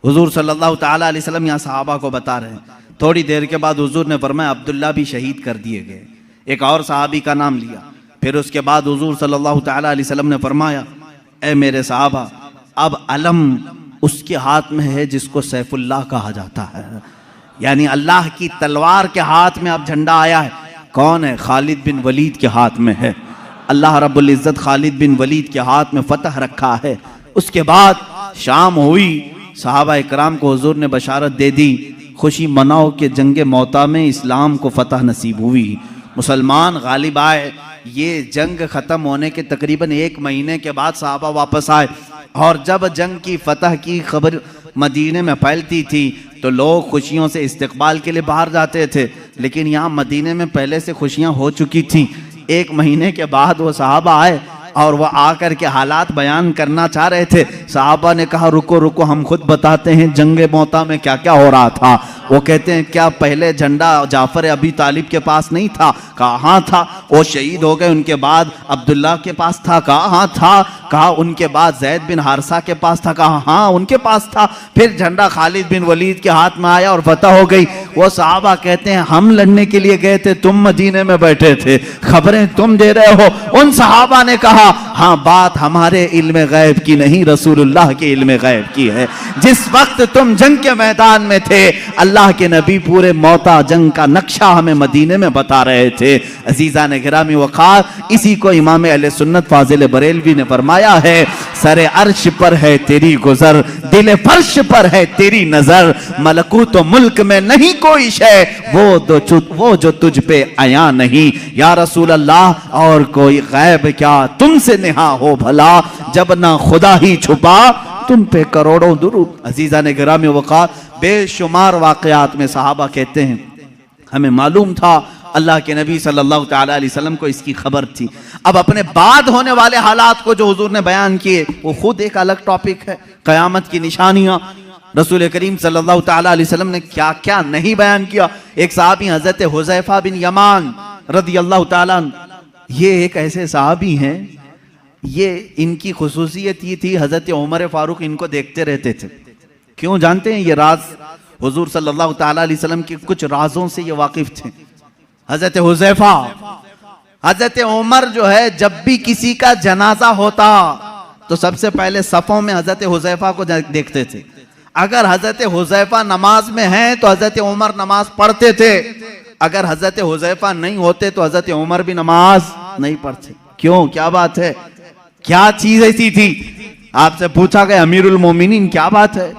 हुजूर सल्लल्लाहु ताला अलैहि वसल्लम यहाँ सहाबा को बता रहे हैं। थोड़ी देर के बाद हुजूर ने फरमाया अब्दुल्ला भी शहीद कर दिए गए। एक और सहाबी का नाम लिया। फिर उसके बाद हुजूर सल्लल्लाहु ताला अलैहि वसल्लम ने फरमाया ए मेरे सहाबा, अब अलम उसके हाथ में है जिसको सैफुल्लाह कहा जाता है, यानी अल्लाह की तलवार के हाथ में अब झंडा आया है। कौन है? खालिद बिन वलीद के हाथ में है। अल्लाह रब्बुल इज्जत खालिद बिन वलीद के हाथ में फतह रखा है। उसके बाद शाम हुई, सहाबा इकराम को हुजूर ने बशारत दे दी, खुशी मनाओ कि जंगे मौता में इस्लाम को फतह नसीब हुई, मुसलमान गालिब आए। ये जंग ख़त्म होने के तकरीबन 1 महीने के बाद सहाबा वापस आए, और जब जंग की फतह की खबर मदीने में फैलती थी तो लोग खुशियों से इस्तकबाल के लिए बाहर जाते थे, लेकिन यहाँ मदीने में पहले से खुशियाँ हो चुकी थी। 1 महीने के बाद वो सहाबा आए और वह आकर के हालात बयान करना चाह रहे थे। सहाबा ने कहा रुको रुको, हम खुद बताते हैं जंगे मौता में क्या क्या हो रहा था। वो कहते हैं क्या पहले झंडा जाफर अबी तालिब के पास नहीं था? कहा हाँ था। वो शहीद हो गए, उनके बाद अब्दुल्ला के पास था? कहा हाँ था। कहा उनके बाद जैद बिन हारसा के पास था, कहा हाँ उनके पास था। फिर झंडा खालिद बिन वलीद के हाथ में आया और फतह हो गई। वो सहाबा कहते हैं हम लड़ने के लिए गए थे, तुम मदीने में बैठे थे, खबरें तुम दे रहे हो। उन सहाबा ने कहा हाँ बात हमारे इल्म गैब की नहीं, रसूलुल्लाह के इल्म गैब की है। जिस वक्त तुम जंग के मैदान में थे, अल्लाह के नबी पूरे मौता जंग का नक्शा हमें मदीने में बता रहे थे। अजीजा ने गिरामी वक़ार, इसी को इमाम अहले सुन्नत फाजिल बरेलवी ने फरमाया है, सरे अर्श पर है तेरी गुजर, दिल फर्श पर है तेरी नजर, मलकूत तो मुल्क में नहीं कोई शय, वो जो तुझ पे आया नहीं। या रसूल अल्लाह और कोई गैब क्या तुमसे नेहा हो भला, जब ना खुदा ही छुपा तुम पे करोड़ों दुरूद। अजीजा ने गिरामी वक़ार, बेशुमार वाक़यात में सहाबा कहते हैं हमें मालूम था अल्लाह के नबी सल्लल्लाहु तआला अलैहि वसल्लम को इसकी खबर थी। अब अपने बाद होने वाले हालात को जो हुजूर ने बयान किए वो खुद एक अलग टॉपिक है, क़यामत की निशानियां। रसूल करीम सल्लल्लाहु तआला अलैहि वसल्लम ने क्या क्या नहीं बयान किया। एक सहाबी हजरत हुज़ैफा बिन यमान रदियल्लाहु ताला, ये एक ऐसे सहाबी हैं, ये इनकी खुसूसियत ये थी हजरत उमर फारूक इनको देखते रहते थे। क्यों जानते हैं? ये राज हुजूर सल्लल्लाहु तआला अलैहि वसल्लम के कुछ राजों से ये वाकिफ थे। हजरत हुज़ैफा, हजरत उमर जो है जब भी किसी का जनाजा होता तो सबसे पहले सफों में हजरत हुज़ैफा को देखते थे। अगर हजरत हुज़ैफा नमाज में हैं तो हजरत उमर नमाज पढ़ते थे, अगर हजरत हुज़ैफा नहीं होते तो हजरत उमर भी नमाज नहीं पढ़ते। क्यों? क्या बात है? क्या चीज ऐसी थी? आपसे पूछा गया अमीरुल मोमिनीन क्या बात है,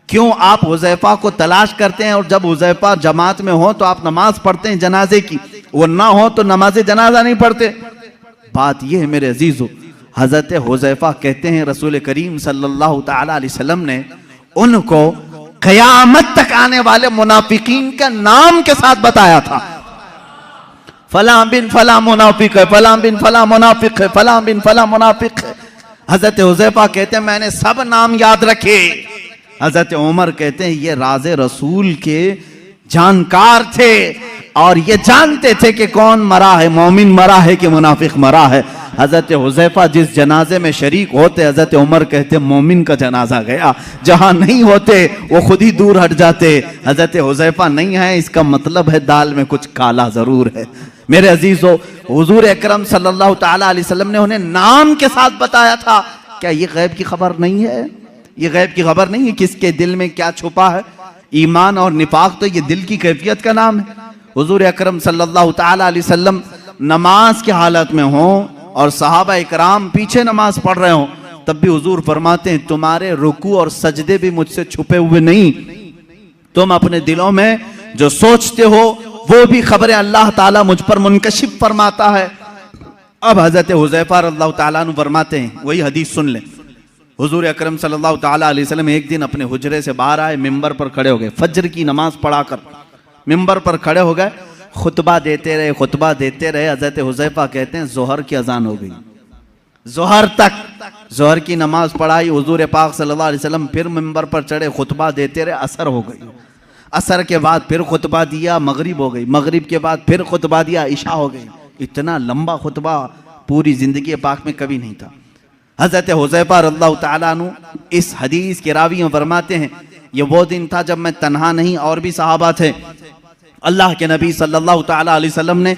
क्यों आप हुज़ैफा को तलाश करते हैं और जब हुज़ैफा जमात में हो तो आप नमाज पढ़ते हैं जनाजे की, वो ना हो तो नमाज जनाजा नहीं पढ़ते? बात ये है मेरे अजीजों, हजरत हुज़ैफा कहते हैं रसूल करीम सल्लल्लाहु तआला अलैहि वसल्लम ने उनको क़यामत तक आने वाले मुनाफिकीन का नाम के साथ बताया था। फलां बिन फलां मुनाफिक है, फलां बिन फलां मुनाफिक है, फलां बिन फलां मुनाफिक है। हजरत हुज़ैफा कहते हैं मैंने सब नाम याद रखे। हजरत उमर कहते हैं ये राज़े रसूल के जानकार थे और ये जानते थे कि कौन मरा है, मोमिन मरा है कि मुनाफिक मरा है। हजरत हुज़ैफा जिस जनाजे में शरीक होते हजरत उमर कहते मोमिन का जनाजा गया, जहां नहीं होते वो खुद ही दूर हट जाते। हजरत हुज़ैफा नहीं है इसका मतलब है दाल में कुछ काला जरूर है। मेरे अजीजों, हुजूर अकरम सल्लल्लाहु तआला अलैहि वसल्लम ने उन्हें नाम के साथ बताया था। क्या ये गैब की खबर नहीं है? ये गैब की खबर नहीं है किसके दिल में क्या छुपा है? ईमान और निफाक तो ये दिल की कैफियत का नाम है। हुजूर अकरम सल्लल्लाहु तआला अलैहि वसल्लम नमाज की हालत में हो और सहाबा इकराम पीछे नमाज पढ़ रहे हो, तब भी हुजूर फरमाते हैं तुम्हारे रुकू और सजदे भी मुझसे छुपे हुए नहीं, तुम अपने दिलों में जो सोचते हो वो भी खबरें अल्लाह ताला मुझ पर मुनकशिफ फरमाता है। अब हजरत हुज़ैफा रज़ियल्लाहु ताला अन्हु फरमाते हैं, वही हदीस सुन लें। हुजूर अकरम सल्लल्लाहु ताला अलैहि वसल्लम एक दिन अपने हुजरे से बाहर आए, मिंबर पर खड़े हो गए, फज्र की नमाज पढ़ाकर मिंबर पर खड़े हो गए, खुतबा देते रहे, खुतबा देते रहे। हजरत हुज़ैफा कहते हैं जोहर की अजान हो गई, जोहर तक जोहर की नमाज पढ़ाई। हुजूर पाक सल्लल्लाहु अलैहि वसल्लम फिर मिंबर पर चढ़े, खुतबा देते रहे, असर हो गई, असर के बाद फिर खुतबा दिया, मगरिब हो गई, मगरिब के बाद फिर खुतबा दिया, इशा हो गई। इतना लंबा खुतबा पूरी जिंदगी पाक में कभी नहीं था। हजरत हुज़ैफा रज़ियल्लाहु ताला अन्हु इस हदीस के रावी में फरमाते हैं ये वो दिन था जब मैं तन्हा नहीं और भी सहाबा थे। अल्लाह के नबी सल्लल्लाहु ताला अलैहि वसल्लम ने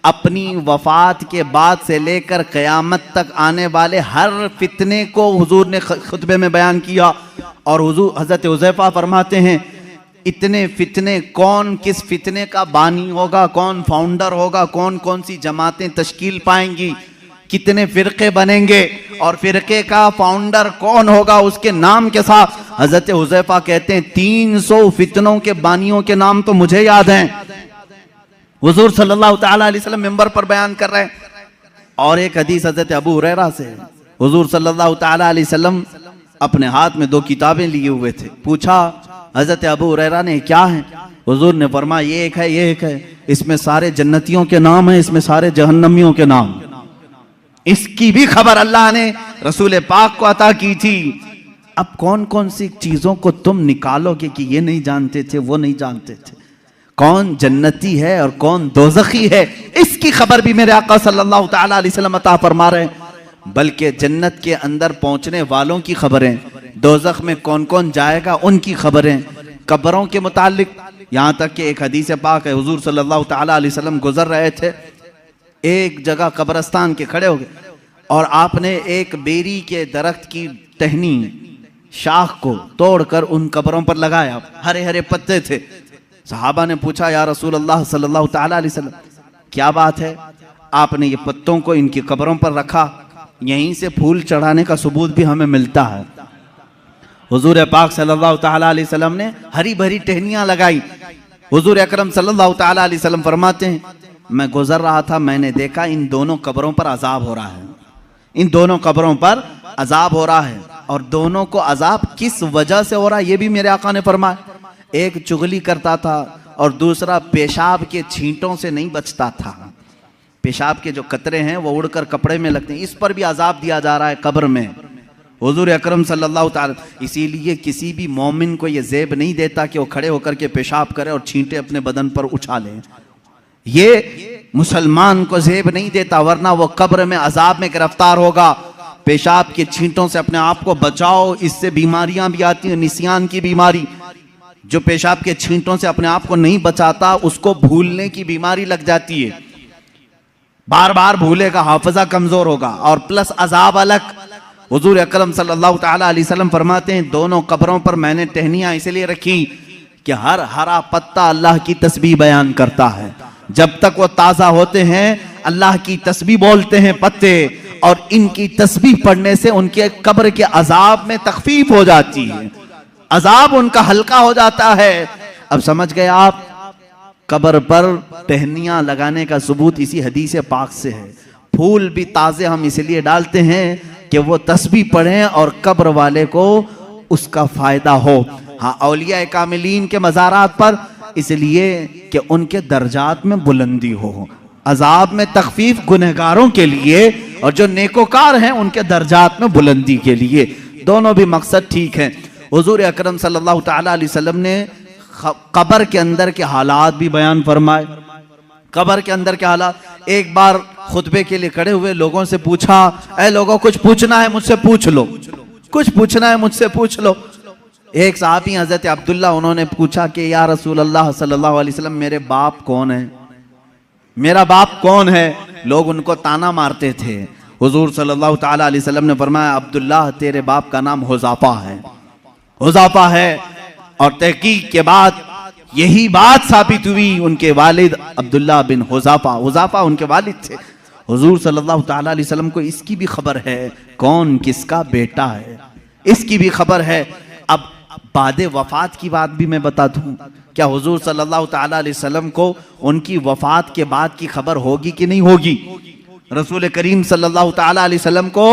अपनी वफात के बाद से लेकर क़यामत तक आने वाले हर फितने को हुजूर ने खुतबे में बयान किया। और हुजूर हजरत हुज़ैफा फरमाते हैं इतने फितने, कौन किस फितने का बानी होगा, कौन फाउंडर होगा, कौन कौन सी जमातें तश्कील पाएंगी, कितने फिरके बनेंगे और फिरके का फाउंडर कौन होगा, उसके नाम के साथ हजरत हुज़ैफा कहते हैं 300 फितनों के बानियों के नाम तो मुझे याद हैं। हुजूर सल्लल्लाहु ताला अलैहि वसल्लम मिंबर पर बयान कर रहे हैं। और एक हदीस हजरत अबू हुरैरा से, हुजूर सल्लल्लाहु ताला अलैहि वसल्लम अपने हाथ में 2 किताबें लिए हुए थे। पूछा हजरत अबू हुरैरा ने क्या है? हुजूर ने फरमाया ये एक है, ये एक है, इसमें सारे जन्नतियों के नाम है, इसमें सारे जहन्नमियों के नाम। इसकी भी खबर अल्लाह ने रसूल पाक को अता की थी। अब कौन कौन सी चीजों को तुम निकालोगे कि ये नहीं जानते थे, वो नहीं जानते थे, कौन जन्नती है और कौन दोज़खी है, इसकी खबर भी मेरे आका सल्लल्लाहु ताला अलैहि वसल्लम अता फरमा रहे हैं। बल्कि जन्नत के अंदर पहुंचने वालों की खबरें, दोज़ख में कौन कौन जाएगा उनकी खबरें, कब्रों के मुतालिक। यहाँ तक कि एक हदीस पाक है, हुजूर सल्लल्लाहु ताला अलैहि वसल्लम गुजर रहे थे, एक जगह कब्रस्तान के खड़े हो गए और आपने एक बेरी के दरख्त की टहनी शाख को तोड़कर उन कब्रों पर लगाया। हरे हरे पत्ते थे। सहाबा ने पूछा, या रसूल अल्लाह सल्लल्लाहु ताला अलैहि वसल्लम, क्या बात है, आपने ये पत्तों को इनकी कब्रों पर रखा? यहीं से फूल चढ़ाने का सबूत भी हमें मिलता है। हुजूर पाक सल्लल्लाहु ताला अलैहि वसल्लम ने हरी भरी टहनियां लगाई। हुजूर अकरम सल्लल्लाहु ताला अलैहि वसल्लम फरमाते हैं, मैं गुजर रहा था, मैंने देखा इन दोनों कब्रों पर अजाब हो रहा है, इन दोनों कब्रों पर अजाब हो रहा है। और दोनों को अजाब किस वजह से हो रहा है ये भी मेरे आका ने फरमाया। एक चुगली करता था और दूसरा पेशाब के छींटों से नहीं बचता था। पेशाब के जो कतरे हैं वो उड़कर कपड़े में लगते हैं, इस पर भी अजाब दिया जा रहा है कब्र में। हुजूर अकरम सल्लल्लाहु ताला, इसीलिए किसी भी मोमिन को ये ज़ेब नहीं देता कि वो खड़े होकर के पेशाब करे और छींटे अपने बदन पर उछाले। ये मुसलमान को ज़ेब नहीं देता, वरना वो कब्र में अजाब में गिरफ्तार होगा। पेशाब के छींटों से अपने आप को बचाओ, इससे बीमारियां भी आती हैं, निसियान की बीमारी। जो पेशाब के छींटों से अपने आप को नहीं बचाता उसको भूलने की बीमारी लग जाती है, बार बार भूलेगा, हाफिजा कमजोर होगा और प्लस अजाब अलग। हुजूर अकरम सल्लल्लाहु ताला अलैहि वसल्लम फरमाते हैं, दोनों कब्रों पर मैंने टहनियां इसलिए रखी कि हर हरा पत्ता अल्लाह की तस्बीह बयान करता है। जब तक वो ताजा होते हैं अल्लाह की तस्बीह बोलते हैं पत्ते, और इनकी तस्बीह पढ़ने से उनके कब्र के अजाब में तखफीफ हो जाती है, अजाब उनका हल्का हो जाता है। अब समझ गए आप, कब्र पर टहनियां लगाने का सबूत इसी हदीस पाक से है। फूल भी ताजे हम इसलिए डालते हैं कि वो तस्बीह पढ़ें और कब्र वाले को उसका फायदा हो। हाँ, औलिया कामिलीन के मज़ारात पर इसलिए कि उनके दर्जात में बुलंदी हो, अजाब में तखफीफ गुनहगारों के लिए, और जो नेकोकार हैं उनके दर्जात में बुलंदी के लिए। दोनों भी मकसद ठीक हैं। हुजूर अकरम सल्लल्लाहु ताला अलैहि वसल्लम ने कब्र के अंदर के हालात भी बयान फरमाए। कब्र के अंदर के हालात, एक बार खुतबे के लिए खड़े हुए लोगों से पूछा, ऐ लोगों, कुछ पूछना है मुझसे पूछ लो, कुछ पूछना है मुझसे पूछ लो। एक साहबी हजरत अब्दुल्ला, उन्होंने पूछा कि या रसूल अल्लाह सल्लल्लाहु अलैहि वसल्लम, मेरे बाप कौन है, मेरा बाप कौन है? लोग उनको ताना मारते थे। हुजूर सल्लल्लाहु ताला अलैहि वसल्लम ने फरमाया, अब्दुल्ला, तेरे बाप का नाम हुज़ाफा है, हुज़ाफा है। और तहकीक के बाद यही बात साबित हुई, उनके वालिद अब्दुल्ला बिन हुज़ाफा, हुज़ाफा उनके वालिद थे। हुजूर सल्लल्लाहु ताला अलैहि वसल्लम को इसकी भी खबर है, कौन किसका बेटा है, इसकी भी खबर है। अब बाद वफात की बात भी मैं बता दूं, क्या हुजूर सल्लल्लाहु ताला अलैहि वसल्लम को उनकी वफात के बाद की खबर होगी कि नहीं होगी? रसूल करीम सल्लल्लाहु ताला अलैहि वसल्लम को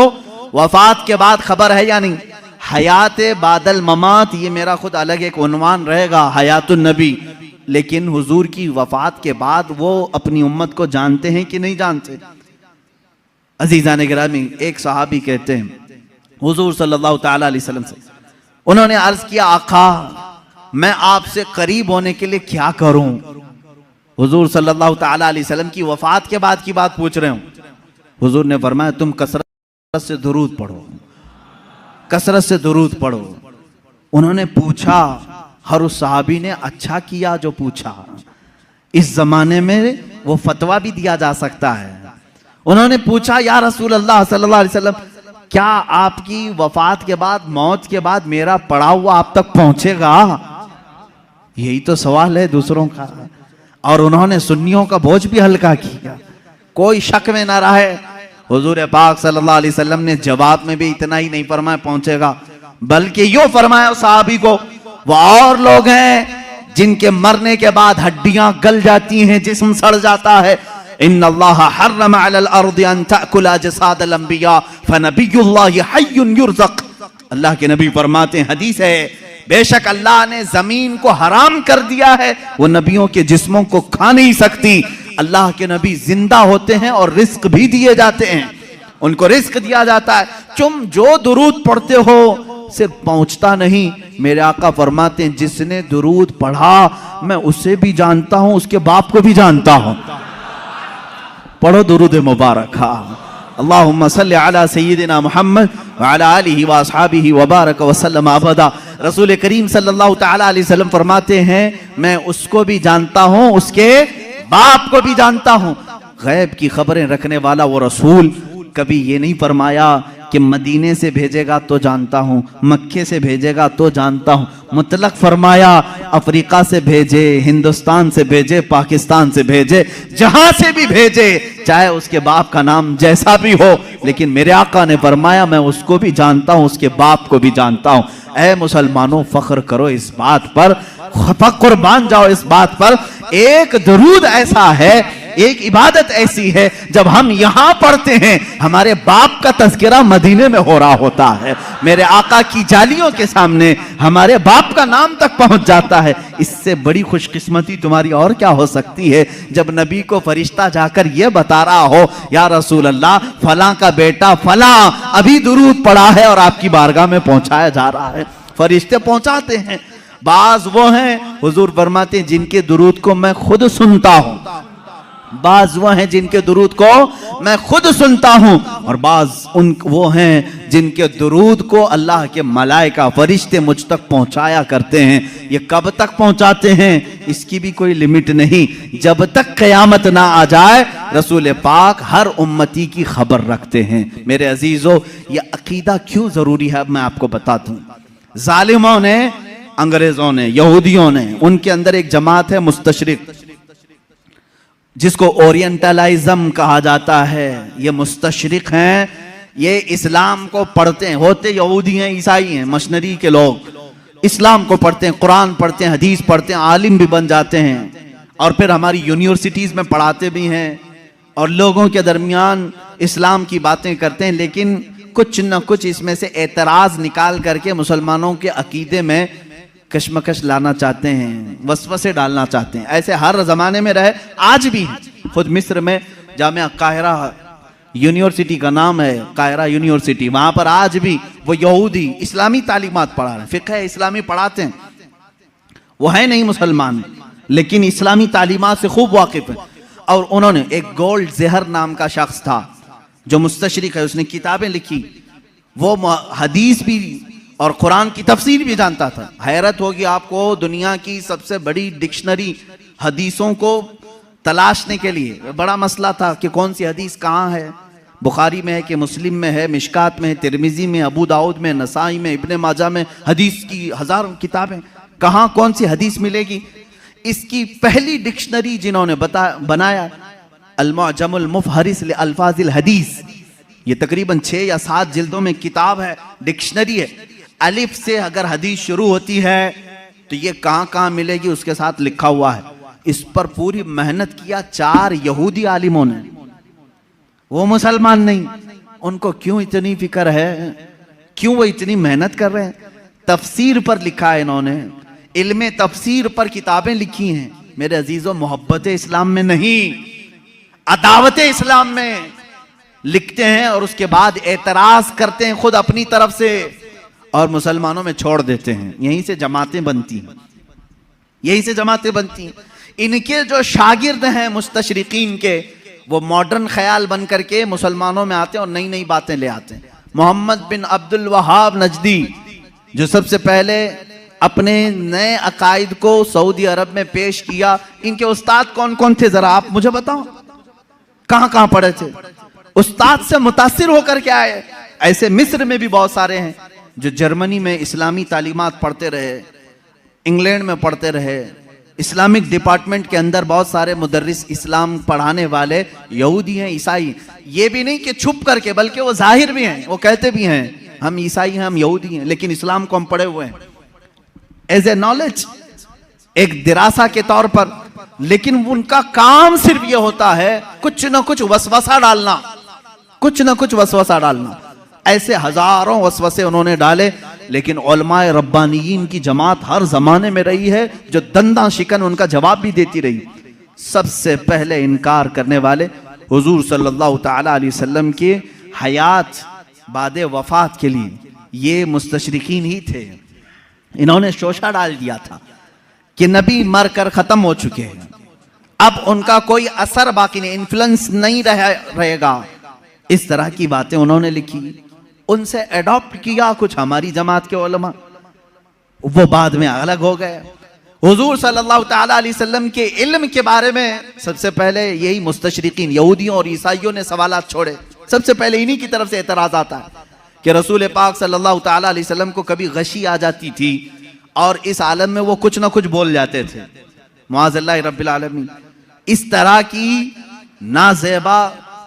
वफात के बाद खबर है या नहीं? हयात बादल ममात, ये मेरा खुद अलग एक उन्वान रहेगा, हयातुन नबी। लेकिन हुजूर की वफात के बाद वो अपनी उम्मत को जानते हैं कि नहीं जानते? अजीजान गिरामी, एक सहाबी कहते हैं हुजूर सल्लल्लाहु ताला अलैहि वसल्लम से, उन्होंने अर्ज किया, आका, मैं आपसे करीब होने के लिए क्या करूं? हुजूर सल्लल्लाहु ताला अलैहि वसल्लम की वफात के बाद की बात पूछ रहे हूं। हुजूर ने फरमाया, तुम कसरत से दुरूद पढ़ो, कसरत से दुरूद पढ़ो। उन्होंने पूछा, हर उस सहाबी ने अच्छा किया जो पूछा। इस जमाने में वो फतवा भी दिया जा सकता है। उन्होंने पूछा, या रसूल अल्लाह सल्लल्लाहु अलैहि वसल्लम, क्या आपकी वफात के बाद, मौत के बाद मेरा पड़ा हुआ आप तक पहुंचेगा? यही तो सवाल है दूसरों का। और उन्होंने सुन्नियों का बोझ भी हल्का किया, कोई शक में ना रहे। हुजूर पाक सल्लल्लाहु अलैहि वसल्लम ने जवाब में भी इतना ही नहीं फरमाया पहुंचेगा, बल्कि यूं फरमाया उस सहाबी को, वो और लोग हैं जिनके मरने के बाद हड्डियां गल जाती हैं, जिस्म सड़ जाता है। इन्नल्लाह हर्रम अलल अर्दि अन तअकुल अजसादल अंबिया फनबियुल्लाहि हय्युन युरज़क़। अल्लाह के नबी फरमाते हैं, हदीस है, बेशक अल्लाह ने जमीन को हराम कर दिया है, वो नबियों के जिस्मों को खा नहीं सकती। अल्लाह के नबी जिंदा होते हैं और रिस्क भी दिए जाते हैं, उनको रिस्क दिया जाता है। तुम जो दुरूद पढ़ते हो सिर्फ पहुंचता नहीं, मेरे आका फरमाते हैं, जिसने दुरूद पढ़ा मैं उसे भी जानता हूं, उसके बाप को भी जानता हूं। पढ़ो दुरूद मुबारक। अल्लाहुम्मा सल्लि अला सय्यिदिना मुहम्मद व अला आलिहि व अस्हाबिहि व बारक व सल्लम अबदा। रसूल करीम सल्लल्लाहु तआला अलैहि वसल्लम फरमाते हैं, मैं उसको भी जानता हूँ, उसके बाप को भी जानता हूँ। गैब की खबरें रखने वाला वो रसूल कभी ये नहीं फरमाया कि मदीने से भेजेगा तो जानता हूँ, मक्के से भेजेगा तो जानता हूँ। मुतलक फरमाया, अफ्रीका से भेजे, हिंदुस्तान से भेजे, पाकिस्तान से भेजे, जहां से भी भेजे, चाहे उसके बाप का नाम जैसा भी हो, लेकिन मेरे आका ने फरमाया मैं उसको भी जानता हूँ, उसके बाप को भी जानता हूँ। ऐ मुसलमानों, फख्र करो इस बात पर, कुर्बान जाओ इस बात पर। एक दरूद ऐसा है, एक इबादत ऐसी है, जब हम यहां पढ़ते हैं हमारे बाप का तज़किरा मदीने में हो रहा होता है। मेरे आका की जालियों के सामने हमारे बाप का नाम तक पहुंच जाता है। इससे बड़ी खुशकिस्मती तुम्हारी और क्या हो सकती है, जब नबी को फरिश्ता जाकर यह बता रहा हो, या रसूल अल्लाह, फलां का बेटा फलां अभी दुरूद पढ़ा है और आपकी बारगाह में पहुंचाया जा रहा है। फरिश्ते पहुंचाते हैं। बाज वो हैं, हुजूर फरमाते हैं, जिनके दुरूद को मैं खुद सुनता हूं। बाज वो हैं जिनके दुरूद को मैं खुद सुनता हूं, और बाज वो हैं जिनके दुरूद को अल्लाह के मलाइका फरिश्ते मुझ तक पहुंचाया करते हैं। ये कब तक पहुंचाते हैं, इसकी भी कोई लिमिट नहीं। जब तक क़यामत ना आ जाए, रसूल पाक हर उम्मती की खबर रखते हैं। मेरे अजीजों, ये अकीदा क्यों जरूरी है, अब मैं आपको बताता हूं। जालिमों ने, अंग्रेजों ने, यहूदियों ने, उनके अंदर एक जमात है मुस्तशरिक, जिसको ओरिएंटलिज्म कहा जाता है। ये मुस्तशरिक हैं, ये इस्लाम को पढ़ते हैं, होते यहूदी हैं, ईसाई हैं, मशनरी के लोग इस्लाम को पढ़ते हैं, कुरान पढ़ते हैं, हदीस पढ़ते हैं, आलिम भी बन जाते हैं, और फिर हमारी यूनिवर्सिटीज में पढ़ाते भी हैं, और लोगों के दरमियान इस्लाम की बातें करते हैं। लेकिन कुछ न कुछ इसमें से एतराज निकाल करके मुसलमानों के अकीदे में कशमकश लाना चाहते हैं, वसवसे डालना चाहते हैं। ऐसे हर जमाने में रहे, आज भी है। खुद मिस्र में जामिया काहिरा यूनिवर्सिटी का नाम है, काहिरा यूनिवर्सिटी, वहां पर आज भी वो यहूदी इस्लामी तालीमात पढ़ा रहे हैं, फिक़ह इस्लामी पढ़ाते हैं। वो है नहीं मुसलमान, लेकिन इस्लामी तालीमात से खूब वाकिफ है। और उन्होंने, एक गोल्ड ज़हर नाम का शख्स था जो मुस्तशरिक है, उसने किताबें लिखी, वो हदीस भी और कुरान की तफसीर भी जानता था। हैरत होगी आपको, दुनिया की सबसे बड़ी डिक्शनरी हदीसों को तलाशने के लिए बड़ा मसला था कि कौन सी हदीस कहाँ है। बुखारी में है कि मुस्लिम में है, मिशकात में है, तिरमिजी में, अबू दाऊद में, नसाई में, इब्ने माजा में, हदीस की हजारों किताबें, कहाँ कौन सी हदीस मिलेगी। इसकी पहली डिक्शनरी जिन्होंने बनाया, अल-मुअजमुल मुफहरिस लि अल्फाजिल हदीस, ये तकरीबन 6 या 7 जिल्दों में किताब है, डिक्शनरी है। अलिफ से अगर हदीस शुरू होती है तो ये कहाँ कहाँ मिलेगी उसके साथ लिखा हुआ है। इस पर पूरी मेहनत किया 4 यहूदी आलिमों ने, वो मुसलमान नहीं। उनको क्यों इतनी फिक्र है, क्यों वो इतनी मेहनत कर रहे हैं? तफसीर पर लिखा है इन्होंने, इल्मे तफसीर पर किताबें लिखी हैं। मेरे अजीजों, मोहब्बत इस्लाम में नहीं, अदावत इस्लाम में लिखते हैं, और उसके बाद एतराज करते हैं खुद अपनी तरफ से, और मुसलमानों में छोड़ देते हैं। यहीं से जमातें बनती हैं, यहीं से जमातें बनती हैं। इनके जो शागिर्द हैं मुस्तशरिकीन के, वो मॉडर्न ख्याल बन करके मुसलमानों में आते हैं और नई नई बातें ले आते हैं। मोहम्मद बिन अब्दुल वहाब नजदी, जो सबसे पहले अपने नए अकायद को सऊदी अरब में पेश किया, इनके उस्ताद कौन कौन थे, जरा आप मुझे बताओ, कहां कहां पढ़े थे? उस्ताद से मुतासिर होकर के आए। ऐसे मिस्र में भी बहुत सारे हैं जो जर्मनी में इस्लामी तालीमात पढ़ते रहे, इंग्लैंड में पढ़ते रहे, इस्लामिक डिपार्टमेंट के अंदर बहुत सारे मुदर्रिस इस्लाम पढ़ाने वाले यहूदी हैं, ईसाई। ये भी नहीं कि छुप करके, बल्कि वो जाहिर भी हैं, वो कहते भी हैं हम ईसाई हैं, हम यहूदी हैं, लेकिन इस्लाम को हम पढ़े हुए हैं एज ए नॉलेज, एक दिरासा के तौर पर। लेकिन उनका काम सिर्फ ये होता है कुछ न कुछ वसवसा डालना, कुछ न कुछ वसवसा डालना। ऐसे हजारों वसवसे उन्होंने डाले, लेकिन उलमाए रब्बानियीन की जमात हर जमाने में रही है जो दंदा शिकन उनका जवाब भी देती रही। सबसे पहले इनकार करने वाले हुजूर सल्लल्लाहु तआला अलैहि वसल्लम के हयात बादे वफात के लिए ये मुस्तशरिकीन ही थे। इन्होंने शोशा डाल दिया था कि नबी मर कर खत्म हो चुके हैं, अब उनका कोई असर बाकी नहीं, इन्फ्लुएंस नहीं रहेगा। इस तरह की बातें उन्होंने लिखी, उनसे एडॉप्ट किया कुछ हमारी जमात के उलमा, वो बाद में अलग हो गए। हुजूर सल्लल्लाहु ताला अलैहि वसल्लम के इल्म के बारे में सबसे पहले यही मुस्तशरिकीन यहूदियों और ईसाइयों ने सवालात छोड़े। सबसे पहले इन्हीं की तरफ से एतराज आता है कि रसूल पाक सल्लल्लाहु ताला अलैहि वसल्लम को कभी गशी आ जाती थी और इस आलम में वो कुछ ना कुछ बोल जाते थे, मुआज़ल्लाह रब्बिल आलमीन। इस तरह की नाज़ेबा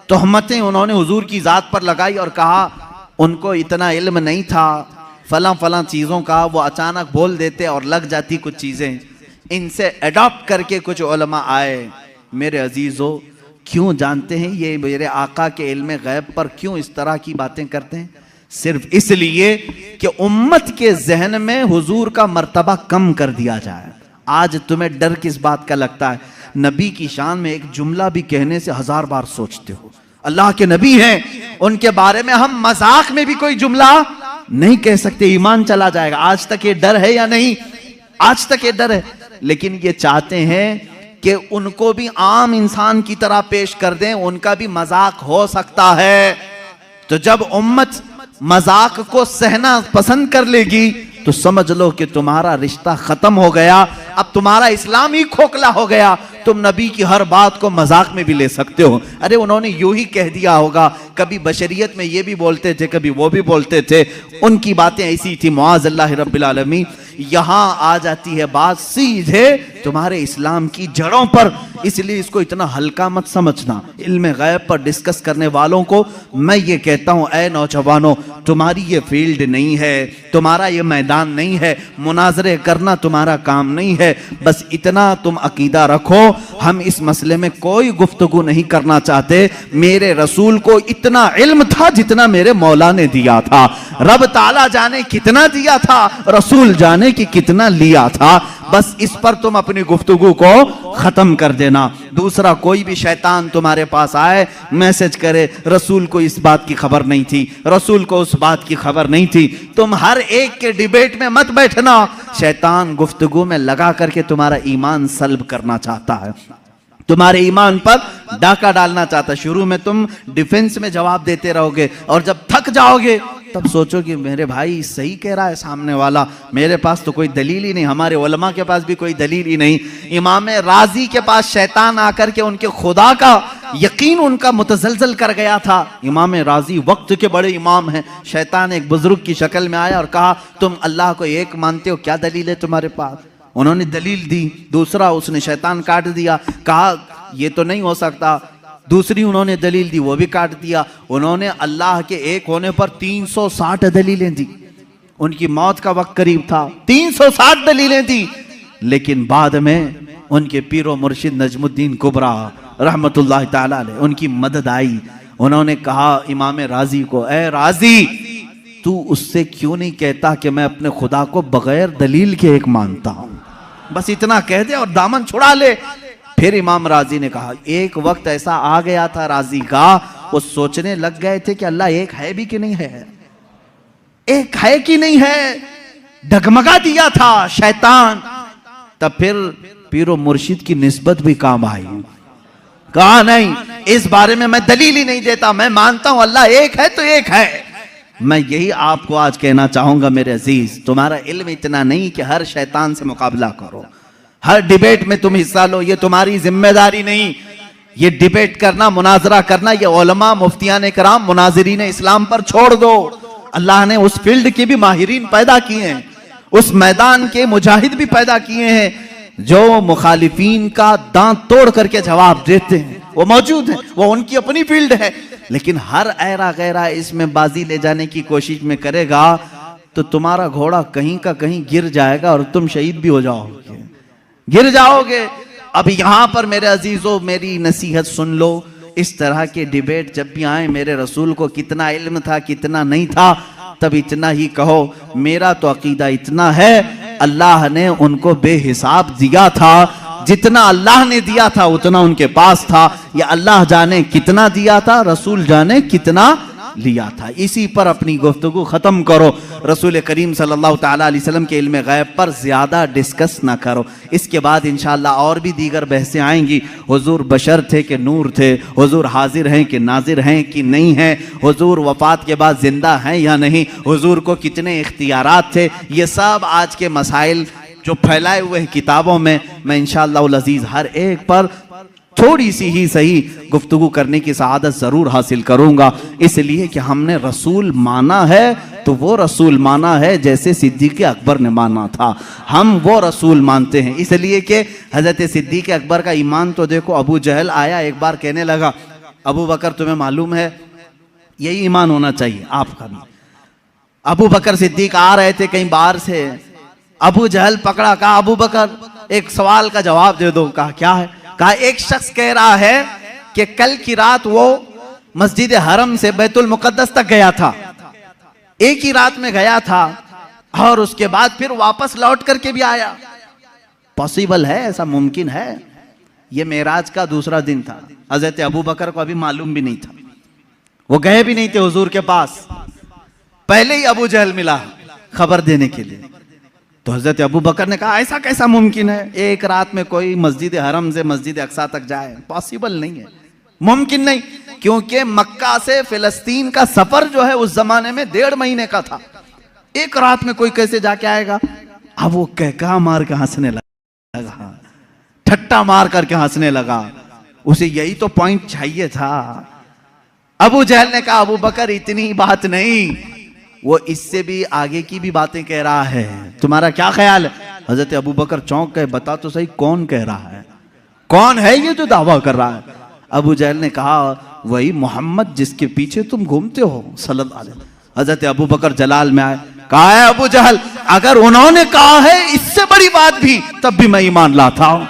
तोहमतें उन्होंने हुजूर की ज़ात पर लगाई और कहा उनको इतना इल्म नहीं था फलां फलां चीज़ों का, वो अचानक बोल देते और लग जाती कुछ चीज़ें। इनसे अडॉप्ट करके कुछ उलमा आए। मेरे अजीज़ों, क्यों जानते हैं ये मेरे आका के इल्म गैब पर क्यों इस तरह की बातें करते हैं? सिर्फ इसलिए कि उम्मत के जहन में हुजूर का मर्तबा कम कर दिया जाए। आज तुम्हें डर किस बात का लगता है? नबी की शान में एक जुमला भी कहने से 1000 बार सोचते हो। अल्लाह के नबी हैं, उनके बारे में हम मजाक में भी कोई जुमला नहीं कह सकते, ईमान चला जाएगा। आज तक ये डर है या नहीं? आज तक ये डर है। लेकिन ये चाहते हैं कि उनको भी आम इंसान की तरह पेश कर दें, उनका भी मजाक हो सकता है। तो जब उम्मत मजाक को सहना पसंद कर लेगी तो समझ लो कि तुम्हारा रिश्ता खत्म हो गया, अब तुम्हारा इस्लाम ही खोखला हो गया। तुम नबी की हर बात को मजाक में भी ले सकते हो। अरे उन्होंने यूं ही कह दिया होगा, कभी बशरियत में ये भी बोलते थे, कभी वो भी बोलते थे, उनकी बातें ऐसी थी, मुआज़ल्लाह रब्बिल आलमीन। यहां आ जाती है बात सीधे तुम्हारे इस्लाम की जड़ों पर, इसलिए इसको इतना हल्का मत समझना। इल्म गैब पर डिस्कस करने वालों को मैं ये कहता हूं, ऐ नौजवानों, तुम्हारी ये फील्ड नहीं है, तुम्हारा ये मैदान नहीं है, मुनाजरे करना तुम्हारा काम नहीं है। बस इतना तुम अकीदा रखो, हम इस मसले में कोई गुफ्तगू नहीं करना चाहते। मेरे रसूल को इतना इल्म था जितना मेरे मौला ने दिया था। रब ताला जाने कितना दिया था, रसूल जाने कि कितना लिया था। बस इस पर तुम अपनी गुफ्तगू को खत्म कर देना। दूसरा, कोई भी शैतान तुम्हारे पास आए, मैसेज करे, रसूल को इस बात की खबर नहीं थी, रसूल को उस बात की खबर नहीं थी, तुम हर एक के डिबेट में मत बैठना। शैतान गुफ्तगू में लगा करके तुम्हारा ईमान सल्ब करना चाहता है, तुम्हारे ईमान पर डाका डालना चाहता है। शुरू में तुम डिफेंस में जवाब देते रहोगे और जब थक जाओगे तब सोचो कि मेरे भाई सही कह रहा है सामने वाला, मेरे पास तो कोई दलील ही नहीं, हमारे उलमा के पास भी कोई दलील ही नहीं। इमाम राजी के पास शैतान आकर के उनके खुदा का यकीन उनका मुतजलजल कर गया था। इमाम राजी वक्त के बड़े इमाम हैं। शैतान एक बुजुर्ग की शक्ल में आया और कहा, तुम अल्लाह को एक मानते हो, क्या दलील है तुम्हारे पास? उन्होंने दलील दी। दूसरा, उसने शैतान काट दिया, कहा ये तो नहीं हो सकता। दूसरी उन्होंने दलील दी, वो भी काट दिया। उन्होंने अल्लाह के एक होने पर 360 दलीलें दी। उनकी मौत का वक्त करीब था, 360 दलीलें दी। लेकिन बाद में उनके पीरो मुर्शिद नजमुद्दीन कुबरा रहमतुल्लाह ताला अलैह, उनकी मदद आई। उन्होंने कहा इमाम राजी को, ए राजी, तू उससे क्यों नहीं कहता कि मैं अपने खुदा को बगैर दलील के एक मानता हूं? बस इतना कह दे और दामन छुड़ा ले। फिर इमाम राजी ने कहा, एक वक्त ऐसा आ गया था राजी का, वो सोचने लग गए थे कि अल्लाह एक है भी कि नहीं है, एक है कि नहीं है, डगमगा दिया था शैतान। तब फिर पीरो मुर्शिद की निस्बत भी काम आई। कहा नहीं, इस बारे में मैं दलील ही नहीं देता, मैं मानता हूं अल्लाह एक है तो एक है। मैं यही आपको आज कहना चाहूंगा मेरे अजीज, तुम्हारा इल्म इतना नहीं कि हर शैतान से मुकाबला करो, हर डिबेट में तुम हिस्सा लो, ये तुम्हारी जिम्मेदारी नहीं। ये डिबेट करना, मुनाजरा करना, ये उलमा, मुफ्तियान कराम, मुनाजिरीन इस्लाम पर छोड़ दो। अल्लाह ने उस फील्ड के भी माहिरीन पैदा किए हैं, उस मैदान के मुजाहिद भी पैदा किए हैं जो मुखालिफीन का दांत तोड़ करके जवाब देते हैं, वो मौजूद है, वो उनकी अपनी फील्ड है। लेकिन हर ऐरा गैरा इसमें बाजी ले जाने की कोशिश में करेगा तो तुम्हारा घोड़ा कहीं का कहीं गिर जाएगा और तुम शहीद भी हो जाओगे, गिर जाओगे। अब यहां पर मेरे अजीजों, मेरी नसीहत सुन लो, इस तरह के डिबेट जब भी आए, मेरे रसूल को कितना इल्म था कितना नहीं था, तब इतना ही कहो, मेरा तो अकीदा इतना है, अल्लाह ने उनको बेहिसाब दिया था, जितना अल्लाह ने दिया था उतना उनके पास था। या अल्लाह जाने कितना दिया था, रसूल जाने कितना लिया था। इसी पर अपनी गुफ्तगू ख़त्म करो। रसूल करीम सल्लल्लाहु ताला अलैहि वसल्लम के इल्म गैब पर ज़्यादा डिस्कस ना करो। इसके बाद इंशाअल्लाह और भी दीगर बहसें आएंगी। हुजूर बशर थे कि नूर थे, हुजूर हाजिर हैं कि नाजिर हैं कि नहीं हैं, हुजूर वफ़ात के बाद ज़िंदा हैं या नहीं, हुजूर को कितने इख्तियारात थे, ये सब आज के मसाइल जो फैलाए हुए हैं किताबों में, मैं इंशाअल्लाह अज़ीज़ हर एक पर थोड़ी सी ही सही गुफ्तगू करने की सआदत ज़रूर हासिल करूँगा। इसलिए कि हमने रसूल माना है तो वो रसूल माना है जैसे सिद्दीक़ अकबर ने माना था। हम वो रसूल मानते हैं इसलिए कि हज़रत सिद्दीक़ अकबर का ईमान तो देखो। अबू जहल आया एक बार, कहने लगा अबू बकर तुम्हें मालूम है, यही ईमान होना चाहिए आपका भी। अबू बकर सिद्दीक आ रहे थे कहीं बाहर से, अबू जहल पकड़ा, कहा अबू बकर एक सवाल का जवाब दे दो। कहा क्या है? कहा एक शख्स कह रहा है कि कल की रात वो मस्जिद हरम से बैतुल मुकद्दस तक गया था, एक ही रात में गया था और उसके बाद फिर वापस लौट करके भी आया। पॉसिबल है? ऐसा मुमकिन है? ये मेराज का दूसरा दिन था। हजरत अबू बकर को अभी मालूम भी नहीं था, वो गए भी नहीं थे हुजूर के पास। पहले ही अबू जहल मिला खबर देने के लिए। तो हजरत अबू बकर ने कहा ऐसा कैसा मुमकिन है, एक रात में कोई मस्जिद हरम से मस्जिद अक्सा तक जाए? पॉसिबल नहीं है, मुमकिन नहीं, क्योंकि मक्का से फिलिस्तीन का सफर जो है उस जमाने में 1.5 महीने का था। एक रात में कोई कैसे जाके आएगा? अब वो कहका मार के हंसने लगा, ठट्टा मार करके हंसने लगा। उसे यही तो पॉइंट चाहिए था। अबू जहल ने कहा अबू बकर इतनी बात नहीं, वो इससे भी आगे की भी बातें कह रहा है, तुम्हारा क्या ख्याल है? हजरत अबू बकर चौंक गए, बता तो सही कौन कह रहा है, कौन है ये जो दावा कर रहा है? अबू जहल ने कहा वही मोहम्मद जिसके पीछे तुम घूमते हो सल्लल्लाहु अलैहि वसल्लम। हजरत अबू बकर जलाल में आए, कहा है अबू जहल अगर उन्होंने कहा है इससे बड़ी बात भी, तब भी मैं ईमान लाता हूं।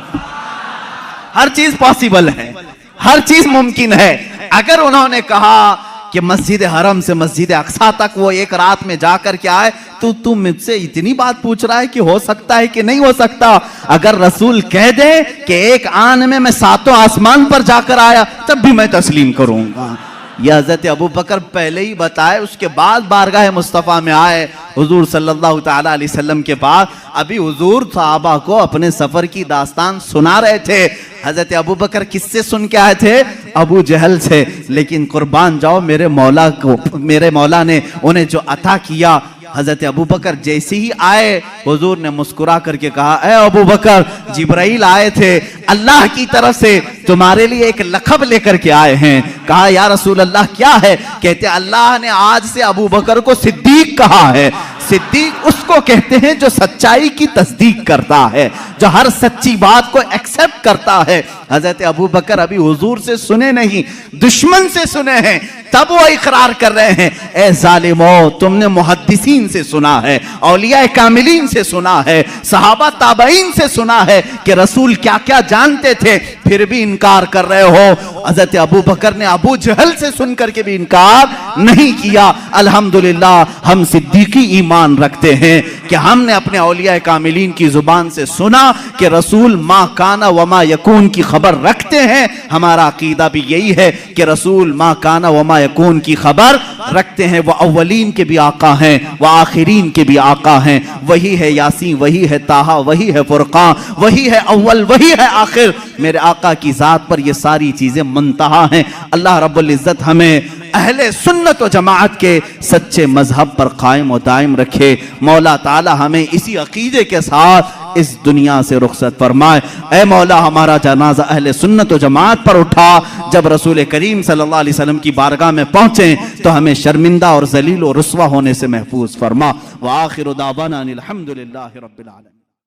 हर चीज पॉसिबल है, हर चीज मुमकिन है। अगर उन्होंने कहा कि मस्जिद हरम से मस्जिद अक्सा तक वो एक रात में जाकर के आए, तो तू मुझसे इतनी बात पूछ रहा है कि हो सकता है कि नहीं हो सकता? अगर रसूल कह दे कि एक आन में मैं 7 आसमान पर जाकर आया, तब भी मैं तस्लीम करूंगा। यह हजरत अबू बकर पहले ही बताए, उसके बाद बारगाह मुस्तफ़ा में आए हुजूर सल्लल्लाहु ताला अलैहि वसल्लम के पास। अभी हुजूर सहाबा को अपने सफर की दास्तान सुना रहे थे। हजरत अबू बकर किससे सुन के आए थे? अबू जहल से। लेकिन कुर्बान जाओ मेरे मौला को, मेरे मौला ने उन्हें जो अता किया। हजरत अबू बकर जैसे ही आए, हुजूर ने मुस्कुरा करके कहा ए अबू बकर, जिब्राइल आए थे अल्लाह की तरफ से, तुम्हारे लिए एक लक़ब लेकर के आए हैं। कहा या रसूल अल्लाह क्या है? कहते अल्लाह ने आज से अबू बकर को सिद्दीक कहा है। सिद्दीक उसको कहते हैं जो सच्चाई की तस्दीक करता है, जो हर सच्ची बात को एक्सेप्ट करता है। हजरत अबू बकर अभी हुजूर से सुने नहीं, दुश्मन से सुने हैं, तब वो इकरार कर रहे हैं ए जालिमो, तुमने मुहद्दिसीन से सुना है, औलिया कामिलीन से सुना है, सहाबा ताबईन से सुना है कि रसूल क्या क्या जानते थे, फिर भी इनकार कर रहे हो। हजरत अबू बकर ने अबू जहल से सुन करके भी इनकार नहीं किया। अल्हम्दुलिल्लाह हम सिद्दीकी ईमान रखते हैं कि हमने अपने औलिया कामिलीन की जुबान से सुना कि रसूल मा काना व मा यकून की खबर रखते हैं। हमारा अकीदा भी यही है कि रसूल मा काना व मा यकून की खबर रखते हैं। वह अव्वलीन के भी आका हैं, वह आखिरीन के भी आका हैं। वही है यासीन, वही है ताहा, वही है फुरकान, वही है अव्वल, वही है आखिर। मेरे आका की जात पर ये सारी चीजें मुंतहा हैं। अल्लाह रब्बुल इज्जत हमें अहले सुन्नत व जमाअत के सच्चे मजहब पर कायम और दायम रखे। मौला ताला हमें इसी अकीदे के साथ इस दुनिया से रुखसत फरमाए। ऐ मौला हमारा जनाजा अहले सुन्नत व जमाअत पर उठा। जब रसूल करीम सल्लल्लाहु अलैहि वसल्लम की बारगाह में पहुंचे तो हमें शर्मिंदा और जलील और रुस्वा होने से महफूज फरमा। व आखिरु दावाना अनिल हम्दुलिल्लाहि रब्बिल आलमीन।